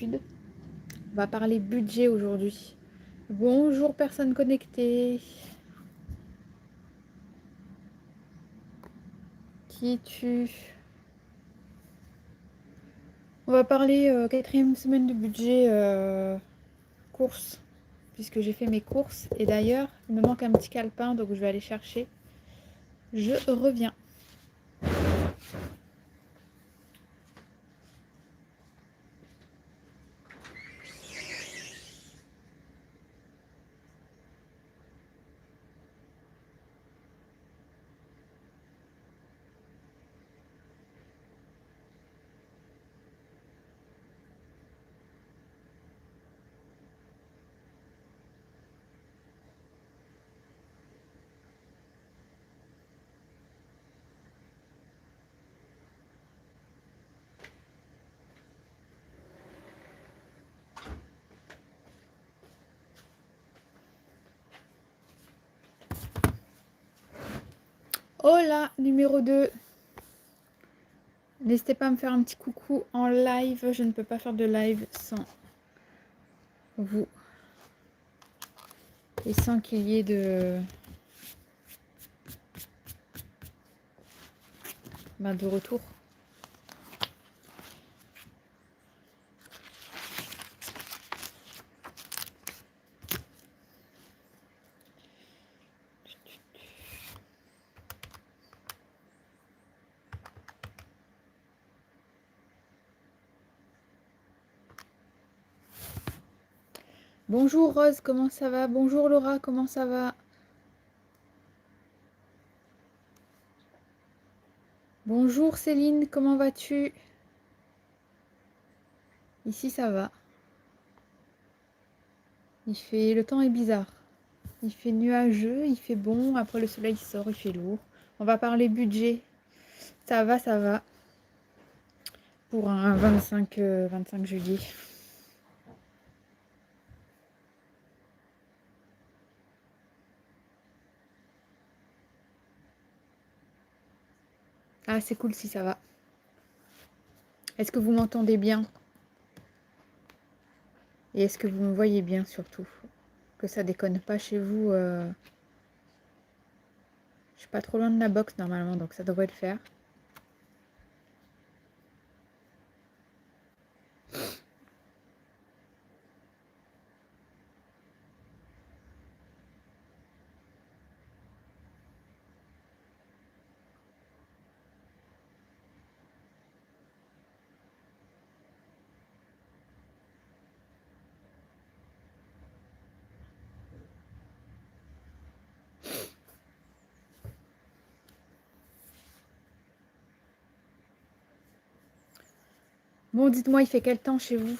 On va parler budget aujourd'hui. Bonjour personne connectée. Qui es-tu? On va parler quatrième semaine de budget courses, puisque j'ai fait mes courses. Et d'ailleurs, il me manque un petit calepin, donc je vais aller chercher. Je reviens. Hola, numéro 2. N'hésitez pas à me faire un petit coucou en live. Je ne peux pas faire de live sans vous. Et sans qu'il y ait de retour. Bonjour Rose, comment ça va? Bonjour Laura, comment ça va? Bonjour Céline, comment vas-tu? Ici ça va. Le temps est bizarre. Il fait nuageux, il fait bon, après le soleil sort, il fait lourd. On va parler budget. Ça va, ça va. Pour un 25 juillet. Ah, c'est cool si ça va. Est-ce que vous m'entendez bien? Et est-ce que vous me voyez bien surtout? Que ça déconne pas chez vous. Je suis pas trop loin de la box normalement, donc ça devrait le faire. Bon, dites-moi, il fait quel temps chez vous?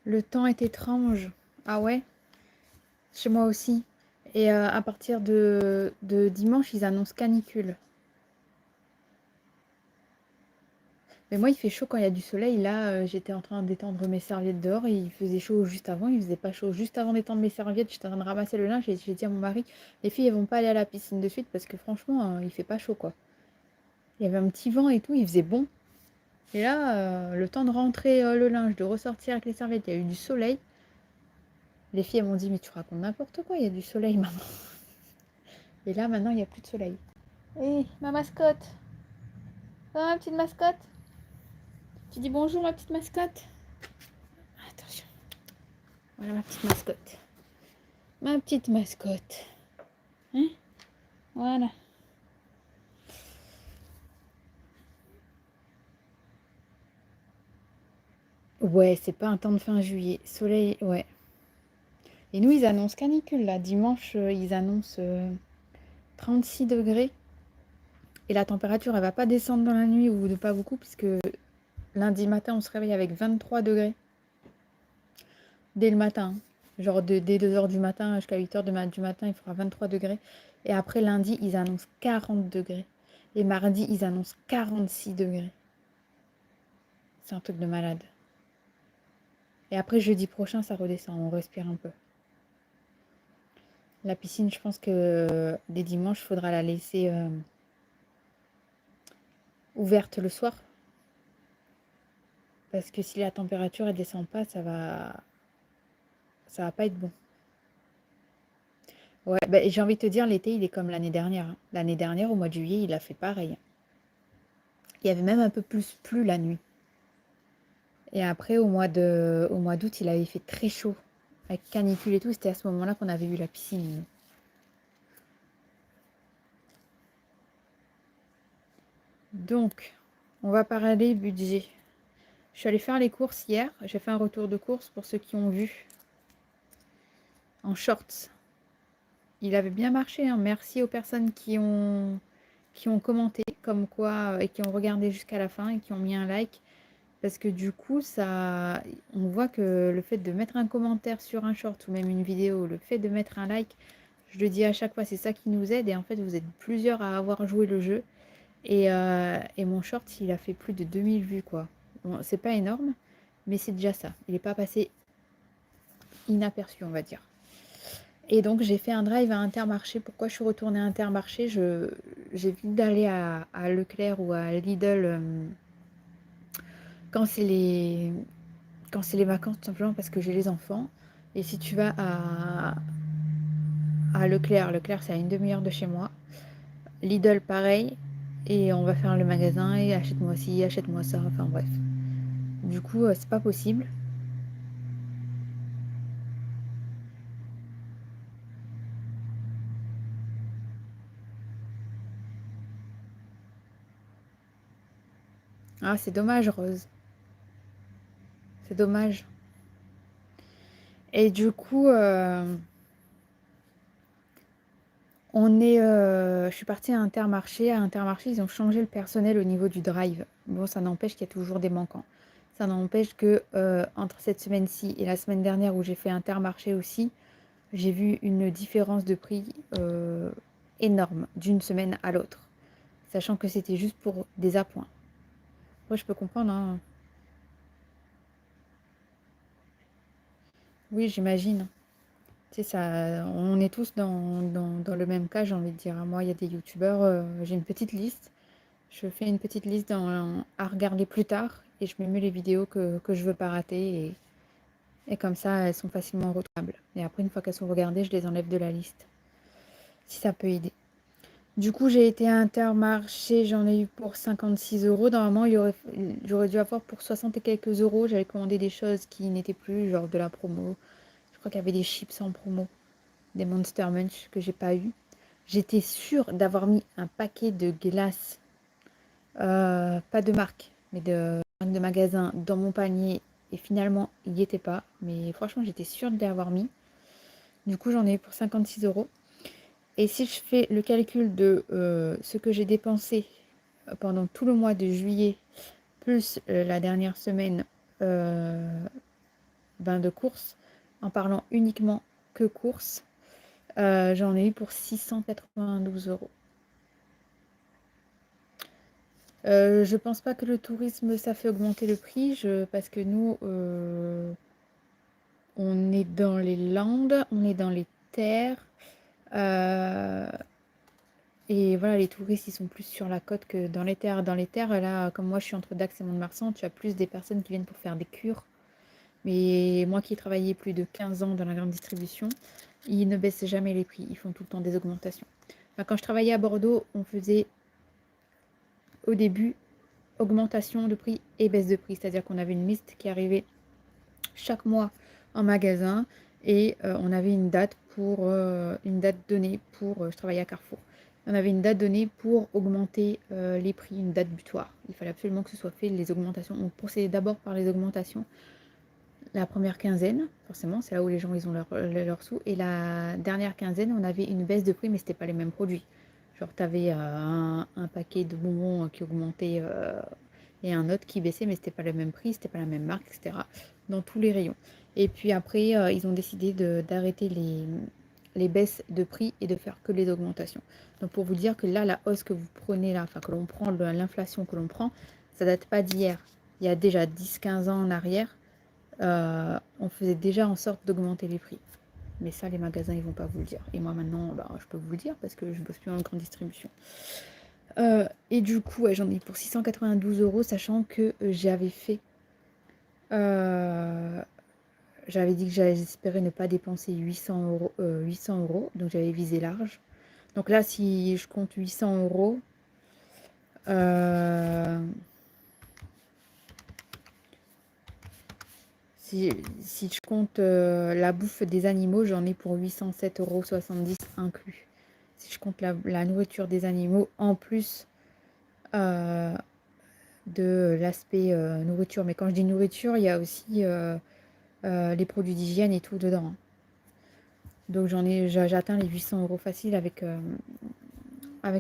Le temps est étrange. Ah ouais? Chez moi aussi. Et à partir de dimanche, ils annoncent canicule. Mais moi, il fait chaud quand il y a du soleil. Là, j'étais en train d'étendre mes serviettes dehors et il faisait chaud juste avant. Il faisait pas chaud. Juste avant d'étendre mes serviettes, j'étais en train de ramasser le linge et j'ai dit à mon mari, les filles, elles vont pas aller à la piscine de suite parce que franchement, il fait pas chaud, quoi. Il y avait un petit vent et tout, il faisait bon. Et là, le temps de rentrer le linge, de ressortir avec les serviettes, il y a eu du soleil. Les filles, elles m'ont dit, mais tu racontes n'importe quoi, il y a du soleil maintenant. Et là, maintenant, il n'y a plus de soleil. Hé, ma mascotte. Oh, ma petite mascotte. Tu dis bonjour, ma petite mascotte. Attention. Voilà ma petite mascotte. Ma petite mascotte. Hein? Voilà. Ouais, c'est pas un temps de fin juillet. Soleil, ouais. Et nous, ils annoncent canicule, là. Dimanche, ils annoncent 36 degrés. Et la température, elle va pas descendre dans la nuit ou de pas beaucoup, puisque Lundi matin, on se réveille avec 23 degrés. Dès le matin. Genre dès 2 heures du matin jusqu'à 8 heures du matin, il fera 23 degrés. Et après lundi, ils annoncent 40 degrés. Et mardi, ils annoncent 46 degrés. C'est un truc de malade. Et après jeudi prochain, ça redescend. On respire un peu. La piscine, je pense que les dimanches, il faudra la laisser ouverte le soir. Parce que si la température ne descend pas, ça va pas être bon. Ouais, bah, j'ai envie de te dire, l'été, il est comme l'année dernière, hein. L'année dernière, au mois de juillet, il a fait pareil. Il y avait même un peu plus plu la nuit. Et après, au mois d'août, il avait fait très chaud. Avec canicule et tout, c'était à ce moment-là qu'on avait eu la piscine. Donc, on va parler budget. Je suis allée faire les courses hier. J'ai fait un retour de course pour ceux qui ont vu en shorts. Il avait bien marché, hein. Merci aux personnes qui ont commenté comme quoi et qui ont regardé jusqu'à la fin et qui ont mis un like. Parce que du coup, on voit que le fait de mettre un commentaire sur un short ou même une vidéo, le fait de mettre un like, je le dis à chaque fois, c'est ça qui nous aide. Et en fait, vous êtes plusieurs à avoir joué le jeu. Et mon short, il a fait plus de 2000 vues, quoi. Bon, c'est pas énorme, mais c'est déjà ça. Il n'est pas passé inaperçu, on va dire. Et donc, j'ai fait un drive à Intermarché. Pourquoi je suis retournée à Intermarché? J'évite d'aller à Leclerc ou à Lidl quand c'est les vacances, tout simplement parce que j'ai les enfants. Et si tu vas à Leclerc, c'est à une demi-heure de chez moi. Lidl, pareil. Et on va faire le magasin et achète-moi ci, achète-moi ça. Enfin bref. Du coup, c'est pas possible. Ah, c'est dommage, Rose. C'est dommage. Et du coup, je suis partie à Intermarché. À Intermarché, ils ont changé le personnel au niveau du drive. Bon, ça n'empêche qu'il y a toujours des manquants. Ça n'empêche que entre cette semaine-ci et la semaine dernière où j'ai fait Intermarché aussi, j'ai vu une différence de prix énorme d'une semaine à l'autre. Sachant que c'était juste pour des appoints. Moi, je peux comprendre, hein. Oui, j'imagine. Tu sais, ça, on est tous dans le même cas, j'ai envie de dire. Moi, il y a des youtubeurs, j'ai une petite liste. Je fais une petite liste à regarder plus tard et je me mets les vidéos que je veux pas rater et comme ça, elles sont facilement retrouvables. Et après, une fois qu'elles sont regardées, je les enlève de la liste, si ça peut aider. Du coup, j'ai été à Intermarché, j'en ai eu pour 56 euros. Normalement, j'aurais dû avoir pour 60 et quelques euros. J'avais commandé des choses qui n'étaient plus, genre de la promo. Je crois qu'il y avait des chips en promo, des Monster Munch que j'ai pas eu. J'étais sûre d'avoir mis un paquet de glaces, pas de marque, mais de magasin dans mon panier. Et finalement, il n'y était pas. Mais franchement, j'étais sûre de l'avoir mis. Du coup, j'en ai eu pour 56 euros. Et si je fais le calcul de ce que j'ai dépensé pendant tout le mois de juillet, plus la dernière semaine de courses, en parlant uniquement que courses, j'en ai eu pour 692 euros. Je pense pas que le tourisme, ça fait augmenter le prix, parce que nous, on est dans les Landes, on est dans les terres. Et voilà, les touristes, ils sont plus sur la côte que dans les terres. Dans les terres, là, comme moi, je suis entre Dax et Mont-de-Marsan, tu as plus des personnes qui viennent pour faire des cures. Mais moi qui ai travaillé plus de 15 ans dans la grande distribution, ils ne baissent jamais les prix. Ils font tout le temps des augmentations. Enfin, quand je travaillais à Bordeaux, on faisait au début augmentation de prix et baisse de prix. C'est-à-dire qu'on avait une liste qui arrivait chaque mois en magasin et on avait une date donnée pour. Je travaillais à Carrefour. On avait une date donnée pour augmenter les prix, une date butoir. Il fallait absolument que ce soit fait, les augmentations. On procédait d'abord par les augmentations. La première quinzaine, forcément, c'est là où les gens ils ont leur sous. Et la dernière quinzaine, on avait une baisse de prix, mais ce n'était pas les mêmes produits. Genre, tu avais un paquet de bonbons qui augmentait et un autre qui baissait, mais c'était pas le même prix, c'était pas la même marque, etc. Dans tous les rayons. Et puis après, ils ont décidé d'arrêter les baisses de prix et de faire que les augmentations. Donc pour vous dire que là, la hausse que vous prenez là, enfin que l'on prend, l'inflation que l'on prend, ça date pas d'hier. Il y a déjà 10-15 ans en arrière, on faisait déjà en sorte d'augmenter les prix. Mais ça, les magasins, ils vont pas vous le dire. Et moi, maintenant, bah, je peux vous le dire parce que je bosse plus en grande distribution. Et du coup, ouais, j'en ai pour 692 euros, sachant que j'avais fait... j'avais dit que j'espérais ne pas dépenser 800 euros, donc j'avais visé large. Donc là, si je compte 800 euros, si je compte la bouffe des animaux, j'en ai pour 807,70 € inclus. Si je compte la nourriture des animaux, en plus de l'aspect nourriture. Mais quand je dis nourriture, il y a aussi les produits d'hygiène et tout dedans, hein. Donc j'atteins les 800 euros facile avec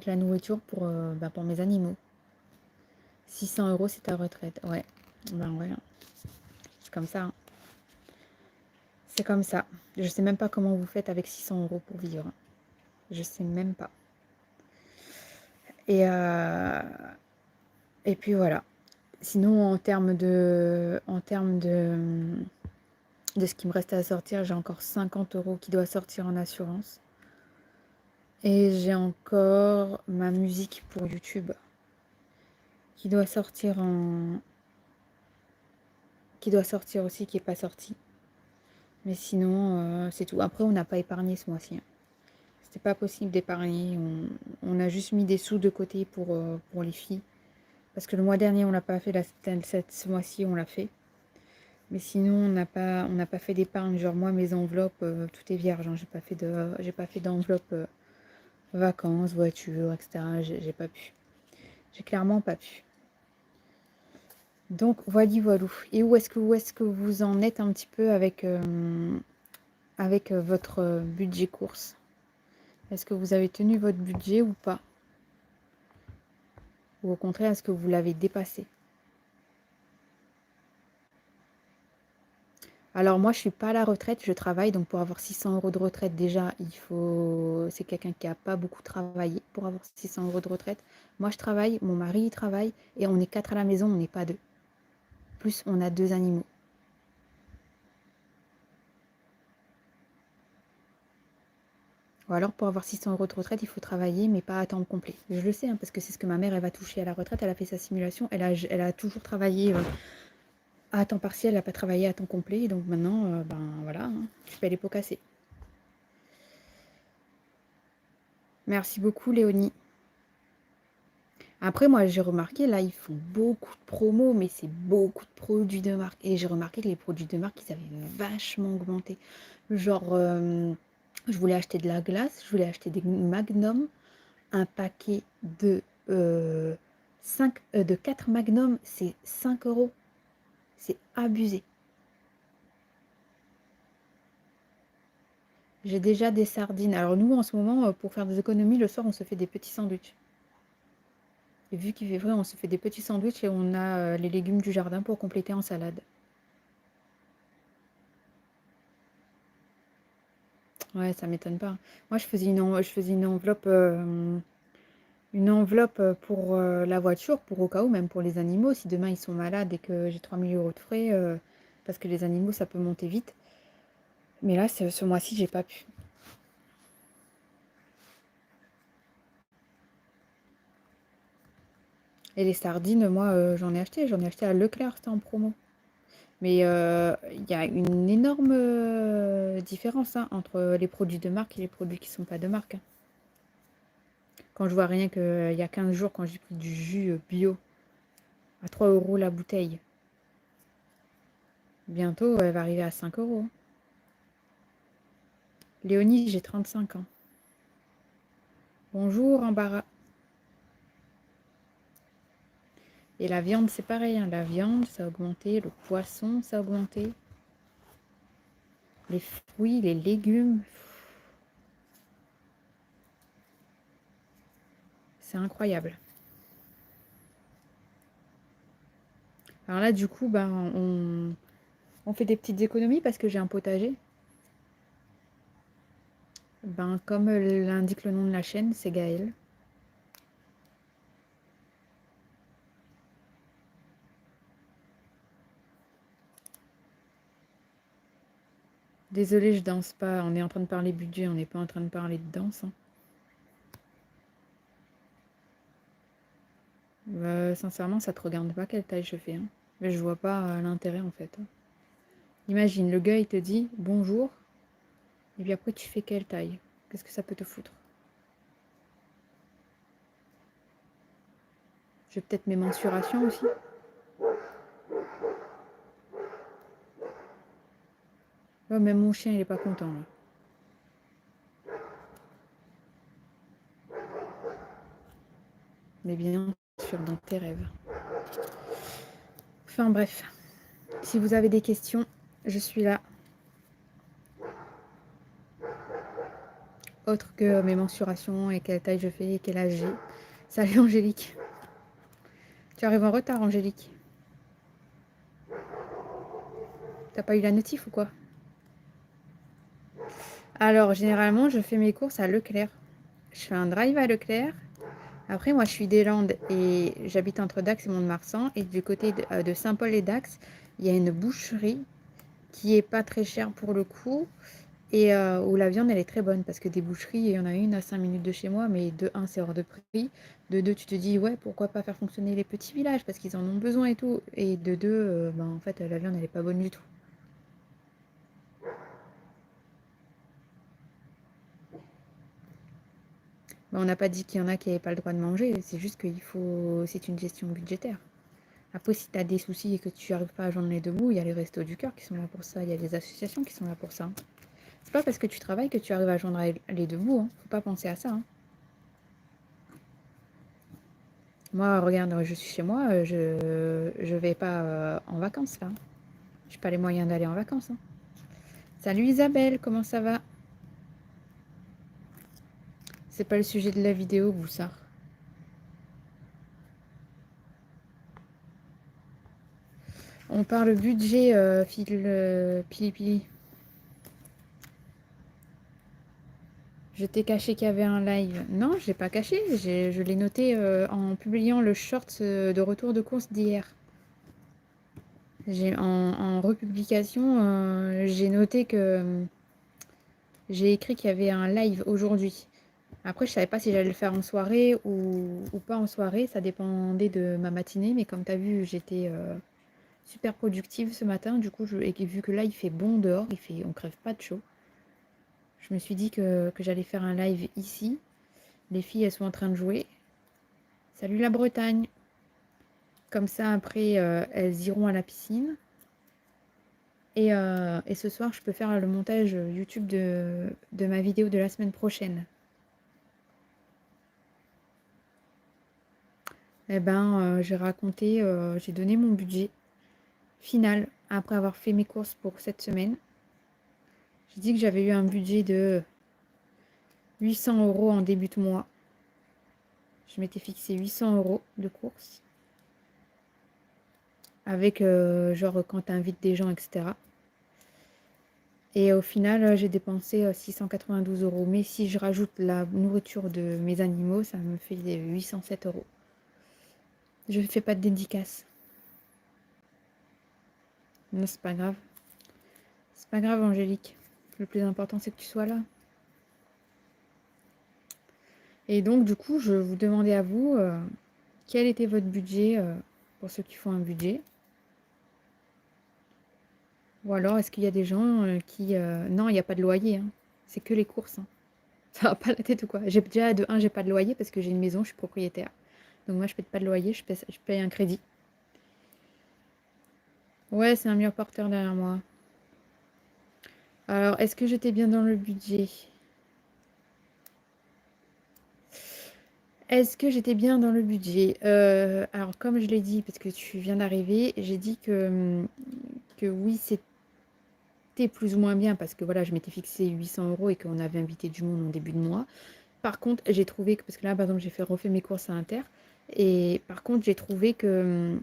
la nourriture pour mes animaux. 600 euros, c'est ta retraite. Ouais, ben ouais, c'est comme ça, hein. C'est comme ça. Je sais même pas comment vous faites avec 600 euros pour vivre. Je sais même pas. Et puis voilà. Sinon, de ce qui me reste à sortir, j'ai encore 50 euros qui doit sortir en assurance. Et j'ai encore ma musique pour YouTube qui doit sortir aussi, qui n'est pas sortie. Mais sinon, c'est tout. Après, on n'a pas épargné ce mois-ci, hein. C'était pas possible d'épargner. On a juste mis des sous de côté pour les filles. Parce que le mois dernier, on l'a pas fait. Ce mois-ci, on l'a fait. Mais sinon, on n'a pas fait d'épargne. Genre moi, mes enveloppes, tout est vierge, hein. J'ai pas fait d'enveloppe vacances, voiture, etc. J'ai pas pu. J'ai clairement pas pu. Donc voilà, voilou. Et où est-ce que vous en êtes un petit peu avec votre budget course? Est-ce que vous avez tenu votre budget ou pas? Ou au contraire, est-ce que vous l'avez dépassé? Alors moi, je suis pas à la retraite, je travaille. Donc pour avoir 600 euros de retraite, déjà, c'est quelqu'un qui a pas beaucoup travaillé pour avoir 600 euros de retraite. Moi, je travaille, mon mari il travaille et on est 4 à la maison, on n'est pas 2. Plus, on a 2 animaux. Ou alors, pour avoir 600 euros de retraite, il faut travailler, mais pas à temps complet. Je le sais, hein, parce que c'est ce que ma mère, elle va toucher à la retraite. Elle a fait sa simulation. Elle a toujours travaillé à temps partiel, elle n'a pas travaillé à temps complet. Donc maintenant, ben voilà, hein, tu paies les pots cassés. Merci beaucoup, Léonie. Après, moi, j'ai remarqué, là, ils font beaucoup de promos, mais c'est beaucoup de produits de marque. Et j'ai remarqué que les produits de marque, ils avaient vachement augmenté. Genre, je voulais acheter de la glace, je voulais acheter des Magnum, un paquet de 4 Magnum, c'est 5 euros. C'est abusé. J'ai déjà des sardines. Alors nous, en ce moment, pour faire des économies, le soir, on se fait des petits sandwichs. Et vu qu'il fait frais, on se fait des petits sandwichs et on a les légumes du jardin pour compléter en salade. Ouais, ça m'étonne pas. Moi, je faisais une enveloppe pour la voiture, pour au cas où, même pour les animaux. Si demain ils sont malades et que j'ai 3000 euros de frais, parce que les animaux, ça peut monter vite. Mais là, ce mois-ci, j'ai pas pu. Et les sardines, moi, j'en ai acheté. J'en ai acheté à Leclerc, c'était en promo. Mais il y a une énorme différence, hein, entre les produits de marque et les produits qui ne sont pas de marque, hein. Quand je vois rien qu'il y a 15 jours, quand j'ai pris du jus bio à 3 euros la bouteille, bientôt elle va arriver à 5 euros. Léonie, j'ai 35 ans. Bonjour, embarras. Et la viande, c'est pareil, hein. La viande, ça a augmenté. Le poisson, ça a augmenté. Les fruits, les légumes. C'est incroyable. Alors là, du coup, ben, on fait des petites économies parce que j'ai un potager. Ben, comme l'indique le nom de la chaîne, c'est Gaël. Désolée, je danse pas. On est en train de parler budget, on n'est pas en train de parler de danse, hein. Sincèrement, ça te regarde pas quelle taille je fais, hein. Mais je vois pas l'intérêt en fait, hein. Imagine, le gars il te dit bonjour, et puis après tu fais quelle taille? Qu'est-ce que ça peut te foutre? J'ai peut-être mes mensurations aussi. Ouais, même mon chien il est pas content là. Mais bien sûr, dans tes rêves. Enfin bref, si vous avez des questions, je suis là. Autre que mes mensurations et quelle taille je fais et quel âge j'ai. Salut Angélique. Tu arrives en retard Angélique. T'as pas eu la notif ou quoi? Alors généralement je fais mes courses à Leclerc. Je fais un drive à Leclerc. Après moi je suis des Landes et j'habite entre Dax et Mont-de-Marsan. Et du côté de Saint-Paul et Dax, il y a une boucherie qui est pas très chère pour le coup. Et où la viande, elle est très bonne parce que des boucheries, il y en a une à 5 minutes de chez moi, mais de un, c'est hors de prix. De deux, tu te dis, ouais, pourquoi pas faire fonctionner les petits villages parce qu'ils en ont besoin et tout. Et de deux, ben, en fait, la viande, elle est pas bonne du tout. Ben, on n'a pas dit qu'il y en a qui n'avaient pas le droit de manger, c'est juste qu'il faut. C'est une gestion budgétaire. Après, si tu as des soucis et que tu n'arrives pas à joindre les deux bouts, il y a les Restos du Cœur qui sont là pour ça, il y a les associations qui sont là pour ça. C'est pas parce que tu travailles que tu arrives à joindre les deux bouts, hein. Faut pas penser à ça, hein. Moi, regarde, je suis chez moi, je vais pas en vacances là. J'ai pas les moyens d'aller en vacances, hein. Salut Isabelle, comment ça va? C'est pas le sujet de la vidéo, Boussard. On parle budget, Pili Pili. Je t'ai caché qu'il y avait un live. Non, je l'ai pas caché, je l'ai noté en publiant le short de retour de course d'hier. En republication, j'ai noté que j'ai écrit qu'il y avait un live aujourd'hui. Après, je savais pas si j'allais le faire en soirée ou pas en soirée. Ça dépendait de ma matinée. Mais comme tu as vu, j'étais super productive ce matin. Du coup, et vu que là, il fait bon dehors, on crève pas de chaud. Je me suis dit que j'allais faire un live ici. Les filles, elles sont en train de jouer. Salut la Bretagne. Comme ça, après, elles iront à la piscine. Et ce soir, je peux faire le montage YouTube de ma vidéo de la semaine prochaine. Eh ben, j'ai raconté, j'ai donné mon budget final après avoir fait mes courses pour cette semaine. J'ai dit que j'avais eu un budget de 800 € en début de mois. Je m'étais fixé 800 € de courses. Avec, genre, quand tu invites des gens, etc. Et au final, j'ai dépensé 692 €. Mais si je rajoute la nourriture de mes animaux, ça me fait 807 €. Je ne fais pas de dédicace. Non, c'est pas grave. C'est pas grave, Angélique. Le plus important, c'est que tu sois là. Et donc, du coup, je vous demandais à vous, quel était votre budget pour ceux qui font un budget? Ou alors, est-ce qu'il y a des gens qui... Non, il n'y a pas de loyer, hein. C'est que les courses, hein. Ça va pas la tête ou quoi? J'ai déjà, de un, j'ai pas de loyer parce que j'ai une maison, je suis propriétaire. Donc moi, je paye pas de loyer, je paye un crédit. Ouais, c'est un mur porteur derrière moi. Alors, est-ce que j'étais bien dans le budget? Est-ce que j'étais bien dans le budget? Alors, comme je l'ai dit, parce que tu viens d'arriver, j'ai dit que oui, c'était plus ou moins bien parce que voilà, je m'étais fixé 800 € et qu'on avait invité du monde en début de mois. Par contre, j'ai trouvé que, parce que là, par exemple, refait mes courses à Inter, Et par contre, j'ai trouvé que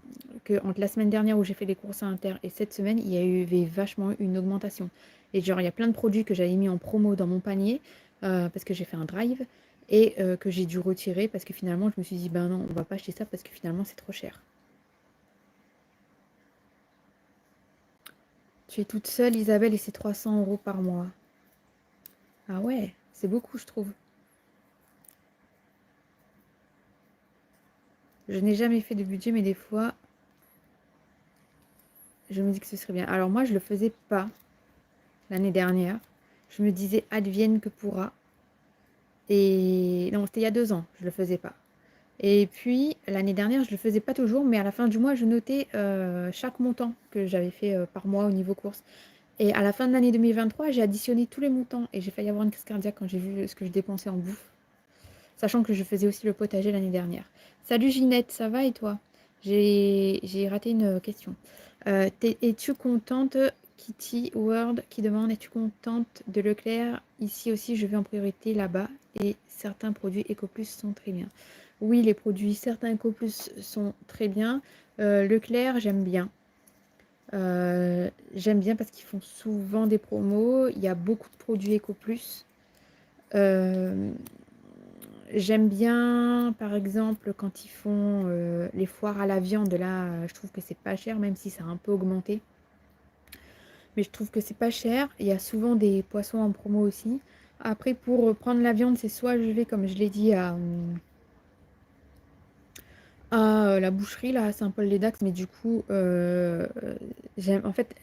entre la semaine dernière où j'ai fait les courses à Inter et cette semaine, il y avait vachement une augmentation. Et genre, il y a plein de produits que j'avais mis en promo dans mon panier parce que j'ai fait un drive et que j'ai dû retirer parce que finalement, je me suis dit, ben non, on va pas acheter ça parce que finalement, c'est trop cher. Tu es toute seule, Isabelle, et c'est 300 € par mois. Ah ouais, c'est beaucoup, je trouve. Je n'ai jamais fait de budget, mais des fois, je me dis que ce serait bien. Alors moi, je le faisais pas l'année dernière. Je me disais advienne que pourra. Et non, c'était il y a 2 ans, je le faisais pas. Et puis l'année dernière, je le faisais pas toujours, mais à la fin du mois, je notais chaque montant que j'avais fait par mois au niveau course. Et à la fin de l'année 2023, j'ai additionné tous les montants et j'ai failli avoir une crise cardiaque quand j'ai vu ce que je dépensais en bouffe, sachant que je faisais aussi le potager l'année dernière. Salut Ginette, ça va et toi? J'ai raté une question. Es-tu contente, Kitty Word qui demande, es-tu contente de Leclerc? Ici aussi, je vais en priorité là-bas et certains produits EcoPlus sont très bien. Oui, les produits certains EcoPlus sont très bien. Leclerc, j'aime bien. J'aime bien parce qu'ils font souvent des promos. Il y a beaucoup de produits EcoPlus. Euh, J'aime bien, par exemple, quand ils font les foires à la viande. Là, je trouve que c'est pas cher, même si ça a un peu augmenté. Mais je trouve que c'est pas cher. Il y a souvent des poissons en promo aussi. Après, pour prendre la viande, c'est soit je vais, comme je l'ai dit, à la boucherie, là, à Saint-Paul-les-Dax. Mais du coup, en fait,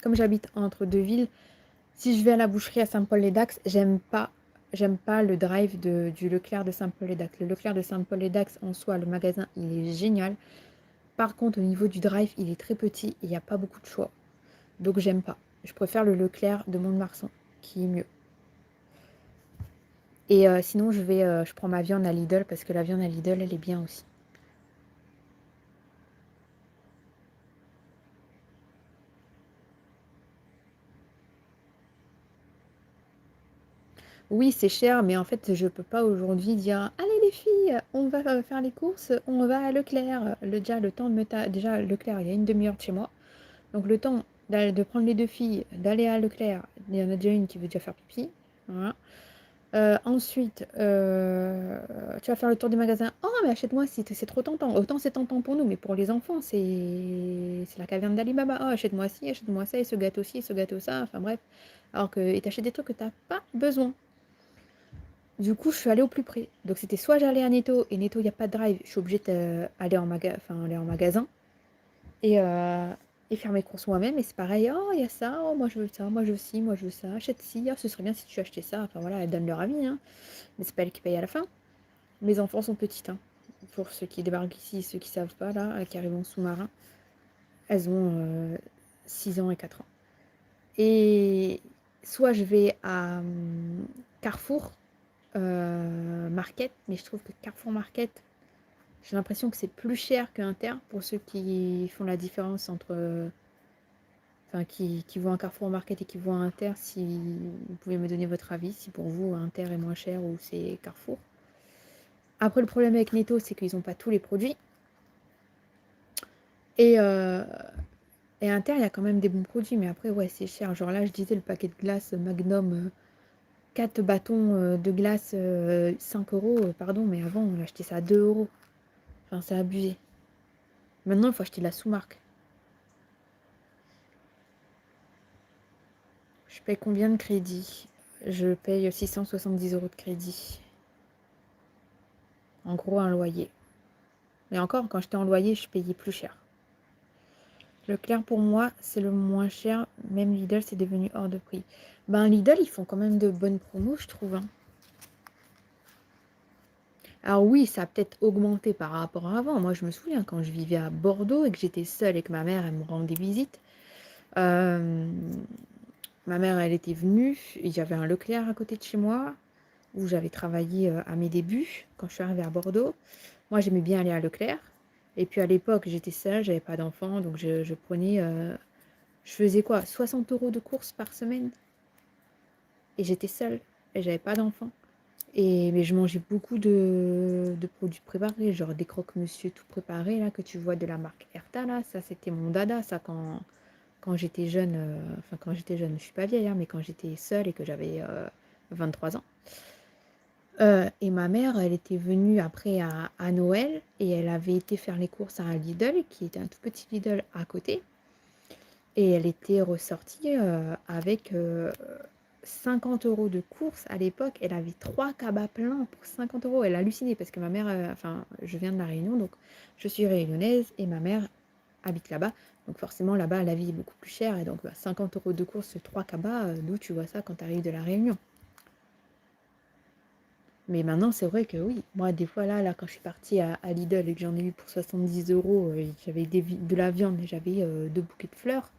comme j'habite entre deux villes, si je vais à la boucherie à Saint-Paul-les-Dax, j'aime pas le drive du Leclerc de Saint-Paul-les-Dax. Le Leclerc de Saint-Paul-les-Dax, en soi, le magasin, il est génial. Par contre, au niveau du drive, il est très petit et il n'y a pas beaucoup de choix. Donc, j'aime pas. Je préfère le Leclerc de Mont-de-Marsan, qui est mieux. Et sinon, je prends ma viande à Lidl parce que la viande à Lidl, elle est bien aussi. Oui, c'est cher, mais en fait, je peux pas aujourd'hui dire, allez les filles, on va faire les courses, on va à Leclerc. Déjà, le temps de déjà, Leclerc, il y a une demi-heure de chez moi. Donc, le temps de prendre les deux filles, d'aller à Leclerc, il y en a déjà une qui veut déjà faire pipi. Voilà. Ensuite, tu vas faire le tour des magasins. Oh, mais achète-moi si c'est trop tentant. Autant c'est tentant pour nous, mais pour les enfants, c'est la caverne d'Alibaba. Oh, achète-moi ci, achète-moi ça, et ce gâteau-ci, et ce gâteau-ça. Enfin bref. Alors que, et t'achètes des trucs que t'as pas besoin. Du coup, je suis allée au plus près. Donc, c'était soit j'allais à Netto, et Netto, il n'y a pas de drive. Je suis obligée d'aller aller en magasin et, euh, et faire mes courses moi-même. Et c'est pareil. Oh, il y a ça. Oh, moi, je veux ça. Moi, je veux ci. Moi, je veux ça. Achète ci. Oh, ce serait bien si tu achetais ça. Enfin, voilà, elles donnent leur avis, hein. Mais c'est pas elles qui payent à la fin. Mes enfants sont petites, hein. Pour ceux qui débarquent ici, ceux qui savent pas, là, qui arrivent en sous-marin, elles ont 6 ans et 4 ans. Et soit je vais à Carrefour Market, mais je trouve que Carrefour Market, j'ai l'impression que c'est plus cher que Inter pour ceux qui font la différence entre. Enfin, qui vont à Carrefour Market et qui vont à Inter, si vous pouvez me donner votre avis, si pour vous Inter est moins cher ou c'est Carrefour. Après, le problème avec Netto, c'est qu'ils n'ont pas tous les produits. Et, euh, et Inter, il y a quand même des bons produits, mais après, ouais, c'est cher. Genre là, je disais le paquet de glace Magnum, 4 bâtons de glace, 5 euros, pardon, mais avant, on achetait ça à 2 euros. Enfin, c'est abusé. Maintenant, il faut acheter de la sous-marque. Je paye combien de crédit? Je paye 670 € de crédit. En gros, un loyer. Mais encore, quand j'étais en loyer, je payais plus cher. Leclerc, pour moi, c'est le moins cher. Même Lidl, c'est devenu hors de prix. Ben, Lidl, ils font quand même de bonnes promos, je trouve, hein. Alors oui, ça a peut-être augmenté par rapport à avant. Moi, je me souviens quand je vivais à Bordeaux et que j'étais seule et que ma mère, elle me rendait visite. euh, Ma mère, elle était venue. Il y avait un Leclerc à côté de chez moi où j'avais travaillé à mes débuts quand je suis arrivée à Bordeaux. Moi, j'aimais bien aller à Leclerc. Et puis à l'époque, j'étais seule, j'avais pas d'enfant, donc je prenais, je faisais quoi, 60 € de courses par semaine. Et j'étais seule et j'avais pas d'enfant. Mais je mangeais beaucoup de produits préparés, genre des croque-monsieur tout préparés, là, que tu vois de la marque Erta, là. Ça, c'était mon dada, ça, quand j'étais jeune. Enfin, quand j'étais jeune, je suis pas vieille, hein, mais quand j'étais seule et que j'avais 23 ans. Et ma mère, elle était venue après à Noël et elle avait été faire les courses à un Lidl, qui était un tout petit Lidl à côté. Et elle était ressortie avec 50 € de courses à l'époque. Elle avait 3 cabas pleins pour 50 €. Elle a halluciné parce que ma mère, enfin, je viens de La Réunion, donc je suis réunionnaise et ma mère habite là-bas. Donc forcément, là-bas, la vie est beaucoup plus chère. Et donc, 50 € de courses, 3 cabas, d'où tu vois ça quand tu arrives de La Réunion. Mais maintenant, c'est vrai que oui, moi, des fois, là quand je suis partie à Lidl et que j'en ai eu pour 70 € et que j'avais de la viande et j'avais 2 bouquets de fleurs,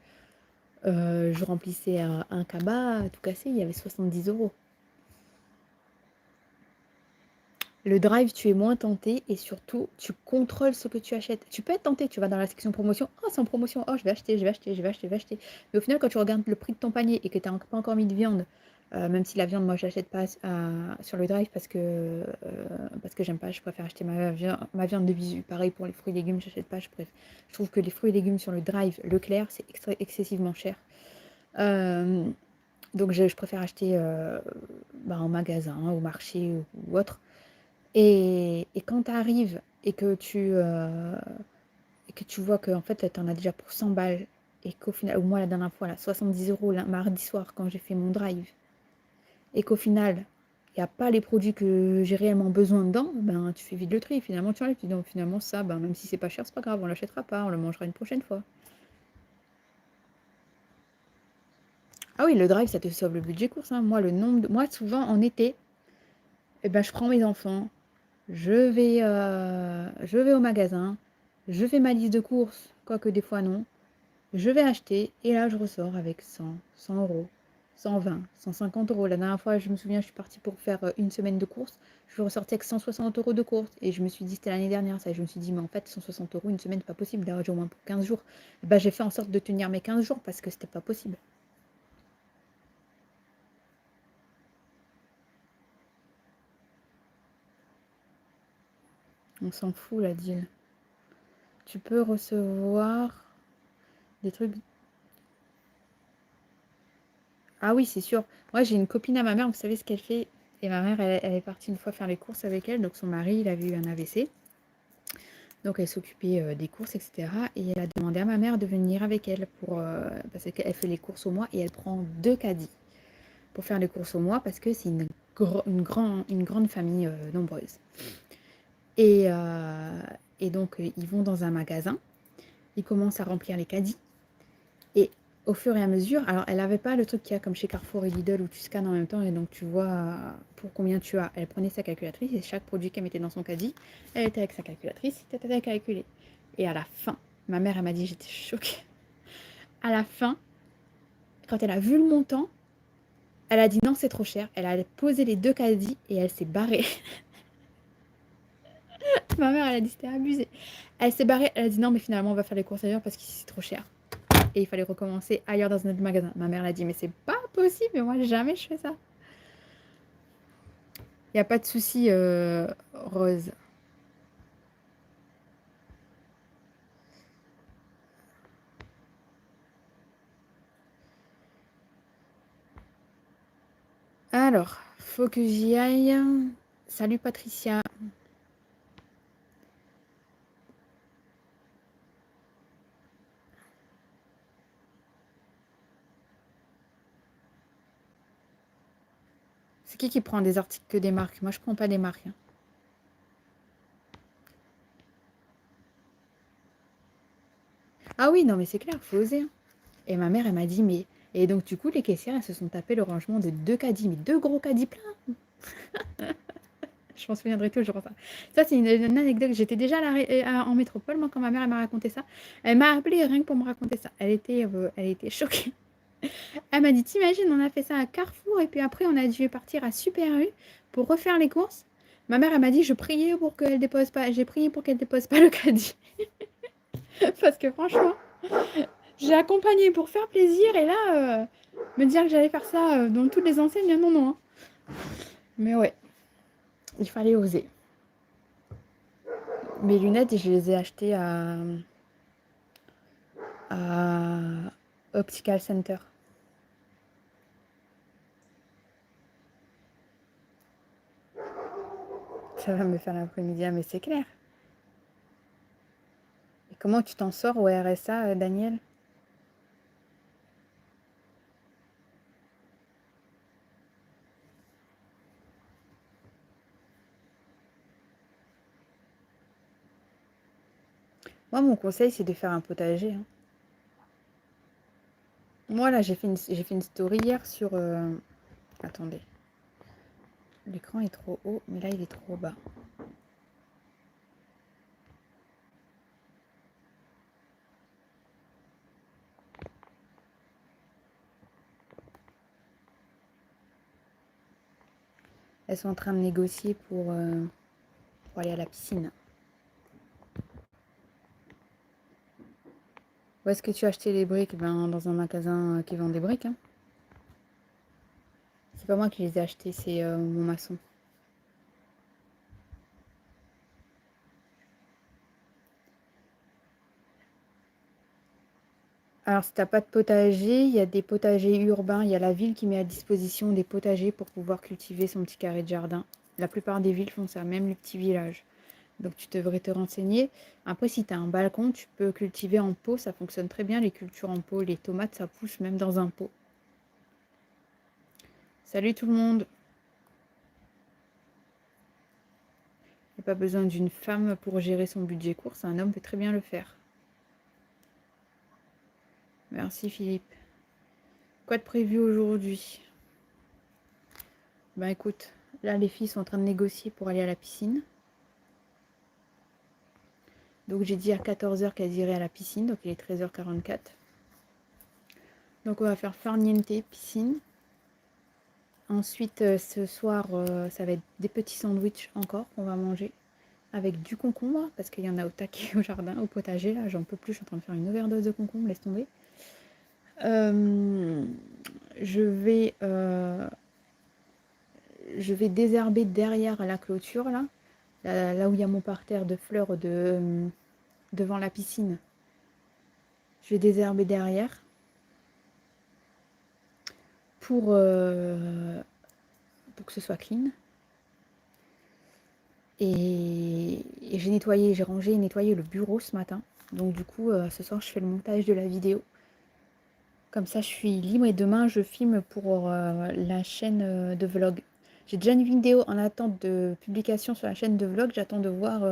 je remplissais un cabas tout cassé, il y avait 70 €. Le drive, tu es moins tenté et surtout, tu contrôles ce que tu achètes. Tu peux être tenté, tu vas dans la section promotion, oh, c'est en promotion, oh, je vais acheter, je vais acheter, je vais acheter, je vais acheter. Mais au final, quand tu regardes le prix de ton panier et que tu n'as pas encore mis de viande, même si la viande, moi, je n'achète pas sur le drive parce que j'aime pas, je préfère acheter ma viande de visu. Pareil pour les fruits et légumes, j'achète pas, je trouve que les fruits et légumes sur le drive Leclerc, c'est excessivement cher. Donc je préfère acheter en magasin, au marché ou autre. Et quand tu arrives et que tu vois que en fait, tu en as déjà pour 100 balles et qu'au final, ou moi la dernière fois, là, 70 € mardi soir quand j'ai fait mon drive, et qu'au final, il n'y a pas les produits que j'ai réellement besoin dedans, ben tu fais vite le tri. Finalement, tu enlèves, tu dis donc finalement ça, ben, même si c'est pas cher, c'est pas grave, on l'achètera pas, on le mangera une prochaine fois. Ah oui, le drive, ça te sauve le budget course, hein. Moi, souvent en été, eh ben, je prends mes enfants, je vais au magasin, je fais ma liste de courses, quoique des fois non. Je vais acheter et là je ressors avec 100 €, 120, 150 €. La dernière fois, je me souviens, je suis partie pour faire une semaine de courses. Je ressortais avec 160 € de courses et je me suis dit, c'était l'année dernière ça. Je me suis dit, mais en fait, 160 € une semaine, c'est pas possible. D'ailleurs, j'ai au moins pour 15 jours. Et ben, j'ai fait en sorte de tenir mes 15 jours parce que c'était pas possible. On s'en fout, la deal. Tu peux recevoir des trucs. Ah oui, c'est sûr. Moi, j'ai une copine à ma mère, vous savez ce qu'elle fait? Et ma mère, elle est partie une fois faire les courses avec elle. Donc, son mari, il avait eu un AVC. Donc, elle s'occupait des courses, etc. Et elle a demandé à ma mère de venir avec elle parce qu'elle fait les courses au mois et elle prend 2 caddies pour faire les courses au mois parce que c'est une grande famille nombreuse. Et, euh, et donc, ils vont dans un magasin, ils commencent à remplir les caddies. Et au fur et à mesure, alors elle n'avait pas le truc qu'il y a comme chez Carrefour et Lidl où tu scannes en même temps et donc tu vois pour combien tu as. Elle prenait sa calculatrice et chaque produit qu'elle mettait dans son caddie, elle était avec sa calculatrice, c'était à calculer. Et à la fin, ma mère, elle m'a dit, j'étais choquée. À la fin, quand elle a vu le montant, elle a dit non, c'est trop cher. Elle a posé les 2 caddies et elle s'est barrée. Ma mère, elle a dit c'était abusé. Elle s'est barrée, elle a dit non, mais finalement, on va faire les courses ailleurs parce qu'ici, c'est trop cher. Et il fallait recommencer ailleurs dans un autre magasin. Ma mère l'a dit, mais c'est pas possible, mais moi jamais je fais ça. Il n'y a pas de souci, Rose. Alors, faut que j'y aille. Salut Patricia. C'est qui prend des articles que des marques? Moi, je prends pas des marques, hein. Ah oui, non, mais c'est clair, faut oser, hein. Et ma mère, elle m'a dit, mais... Et donc, du coup, les caissières, elles se sont tapées le rangement de 2 caddies, mais 2 gros caddies pleins. Je m'en souviendrai toujours, ça. Ça, c'est une anecdote. J'étais déjà en métropole, moi, quand ma mère elle m'a raconté ça. Elle m'a appelé rien que pour me raconter ça. Elle était choquée. Elle m'a dit, t'imagines, on a fait ça à Carrefour et puis après, on a dû partir à Super U pour refaire les courses. Ma mère, elle m'a dit, je priais pour qu'elle dépose pas, j'ai prié pour qu'elle dépose pas le caddie. Parce que franchement, j'ai accompagné pour faire plaisir et là, me dire que j'allais faire ça dans toutes les enseignes, non, non, hein. Mais ouais. Il fallait oser. Mes lunettes, je les ai achetées à Optical Center. Ça va me faire l'après-midi, mais c'est clair. Et comment tu t'en sors au RSA, Daniel? Moi, mon conseil, c'est de faire un potager, hein. Moi, là, j'ai fait une story hier sur... Attendez. L'écran est trop haut, mais là, il est trop bas. Elles sont en train de négocier pour aller à la piscine. Où est-ce que tu as acheté les briques? Ben, dans un magasin qui vend des briques, hein. C'est pas moi qui les ai achetées, c'est mon maçon. Alors, si t'as pas de potager, il y a des potagers urbains. Il y a la ville qui met à disposition des potagers pour pouvoir cultiver son petit carré de jardin. La plupart des villes font ça, même les petits villages. Donc, tu devrais te renseigner. Après, si tu as un balcon, tu peux cultiver en pot. Ça fonctionne très bien, les cultures en pot. Les tomates, ça pousse même dans un pot. Salut tout le monde. Il n'y a pas besoin d'une femme pour gérer son budget course. Un homme peut très bien le faire. Merci Philippe. Quoi de prévu aujourd'hui? Ben écoute, là les filles sont en train de négocier pour aller à la piscine. Donc j'ai dit à 14h qu'elles iraient à la piscine, donc il est 13h44. Donc on va faire farniente, piscine. Ensuite ce soir, ça va être des petits sandwichs encore qu'on va manger. Avec du concombre, parce qu'il y en a au taquet au jardin, au potager, là j'en peux plus, je suis en train de faire une overdose de concombre, laisse tomber. Je vais désherber derrière la clôture, là où il y a mon parterre de fleurs devant la piscine. Je vais désherber derrière pour que ce soit clean. Et j'ai nettoyé, j'ai rangé et nettoyé le bureau ce matin. Donc du coup, ce soir, je fais le montage de la vidéo. Comme ça, je suis libre et demain, je filme pour la chaîne de vlog. J'ai déjà une vidéo en attente de publication sur la chaîne de vlog. J'attends de voir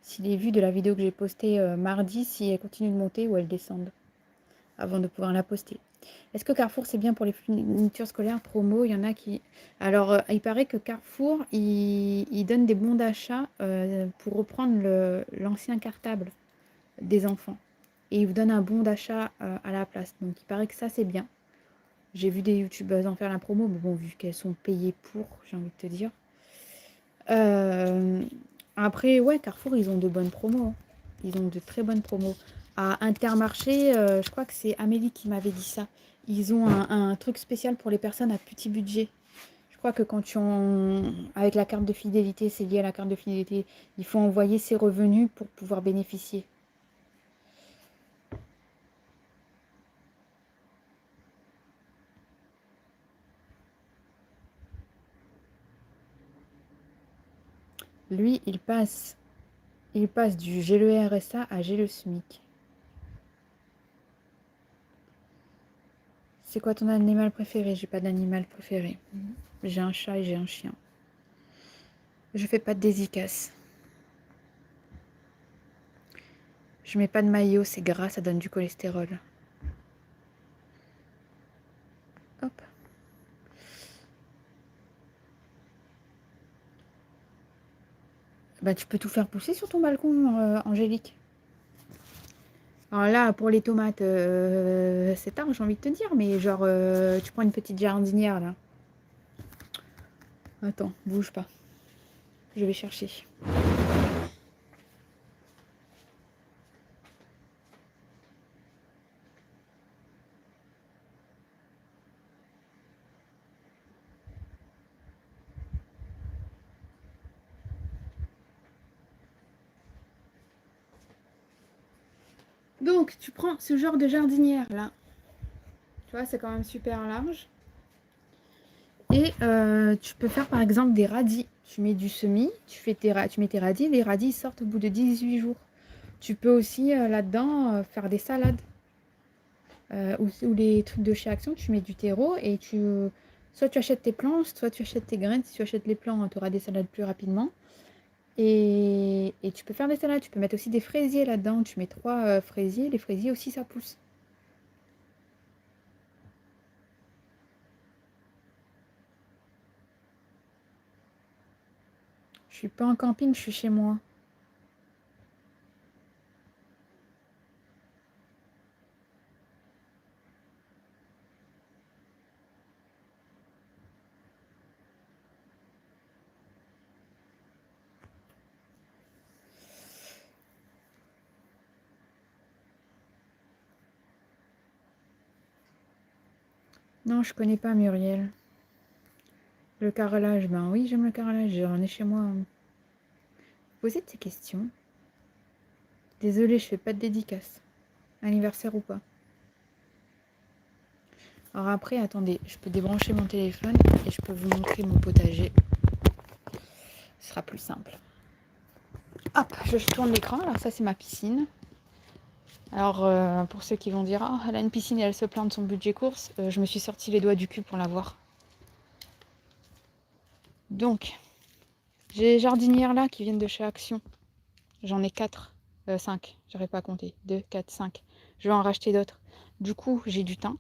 si les vues de la vidéo que j'ai postée mardi, si elles continuent de monter ou elles descendent avant de pouvoir la poster. Est-ce que Carrefour, c'est bien pour les fournitures scolaires promo? Il y en a qui... Alors, il paraît que Carrefour, il donne des bons d'achat pour reprendre l'ancien cartable des enfants. Et il vous donne un bon d'achat à la place. Donc, il paraît que ça, c'est bien. J'ai vu des youtubeuses en faire la promo, mais bon, vu qu'elles sont payées pour, j'ai envie de te dire. Après, ouais, Carrefour, ils ont de bonnes promos, hein. Ils ont de très bonnes promos. À Intermarché, je crois que c'est Amélie qui m'avait dit ça. Ils ont un truc spécial pour les personnes à petit budget. Je crois que quand avec la carte de fidélité, c'est lié à la carte de fidélité, il faut envoyer ses revenus pour pouvoir bénéficier. Lui, il passe du j'ai le RSA à j'ai le SMIC. C'est quoi ton animal préféré? J'ai pas d'animal préféré. J'ai un chat et j'ai un chien. Je fais pas de dédicace. Je mets pas de maillot, c'est gras, ça donne du cholestérol. Hop. Bah tu peux tout faire pousser sur ton balcon, Angélique. Alors là, pour les tomates, c'est tard, j'ai envie de te dire, mais genre, tu prends une petite jardinière là. Attends, bouge pas. Je vais chercher. Donc, tu prends ce genre de jardinière là. Tu vois, c'est quand même super large. Et tu peux faire par exemple des radis. Tu mets du semis, tu mets tes radis, les radis sortent au bout de 18 jours. Tu peux aussi là-dedans faire des salades. Ou les trucs de chez Action, tu mets du terreau et soit tu achètes tes plants, soit tu achètes tes graines. Si tu achètes les plants, tu auras des salades plus rapidement. Et tu peux faire des salades. Tu peux mettre aussi des fraisiers là-dedans. Tu mets 3 fraisiers. Les fraisiers aussi, ça pousse. Je suis pas en camping, je suis chez moi. Non, je connais pas Muriel. Le carrelage, ben oui, j'aime le carrelage. J'en ai chez moi. Posez tes questions. Désolée, je fais pas de dédicace. Anniversaire ou pas. Alors après, attendez, je peux débrancher mon téléphone et je peux vous montrer mon potager. Ce sera plus simple. Hop, je tourne l'écran. Alors ça, c'est ma piscine. Alors, pour ceux qui vont dire, ah, elle a une piscine et elle se plaint de son budget course, je me suis sorti les doigts du cul pour l'avoir. Donc, j'ai les jardinières là qui viennent de chez Action. J'en ai 4, 5, j'arrive pas à compter. 2, 4, 5. Je vais en racheter d'autres. Du coup, j'ai du thym.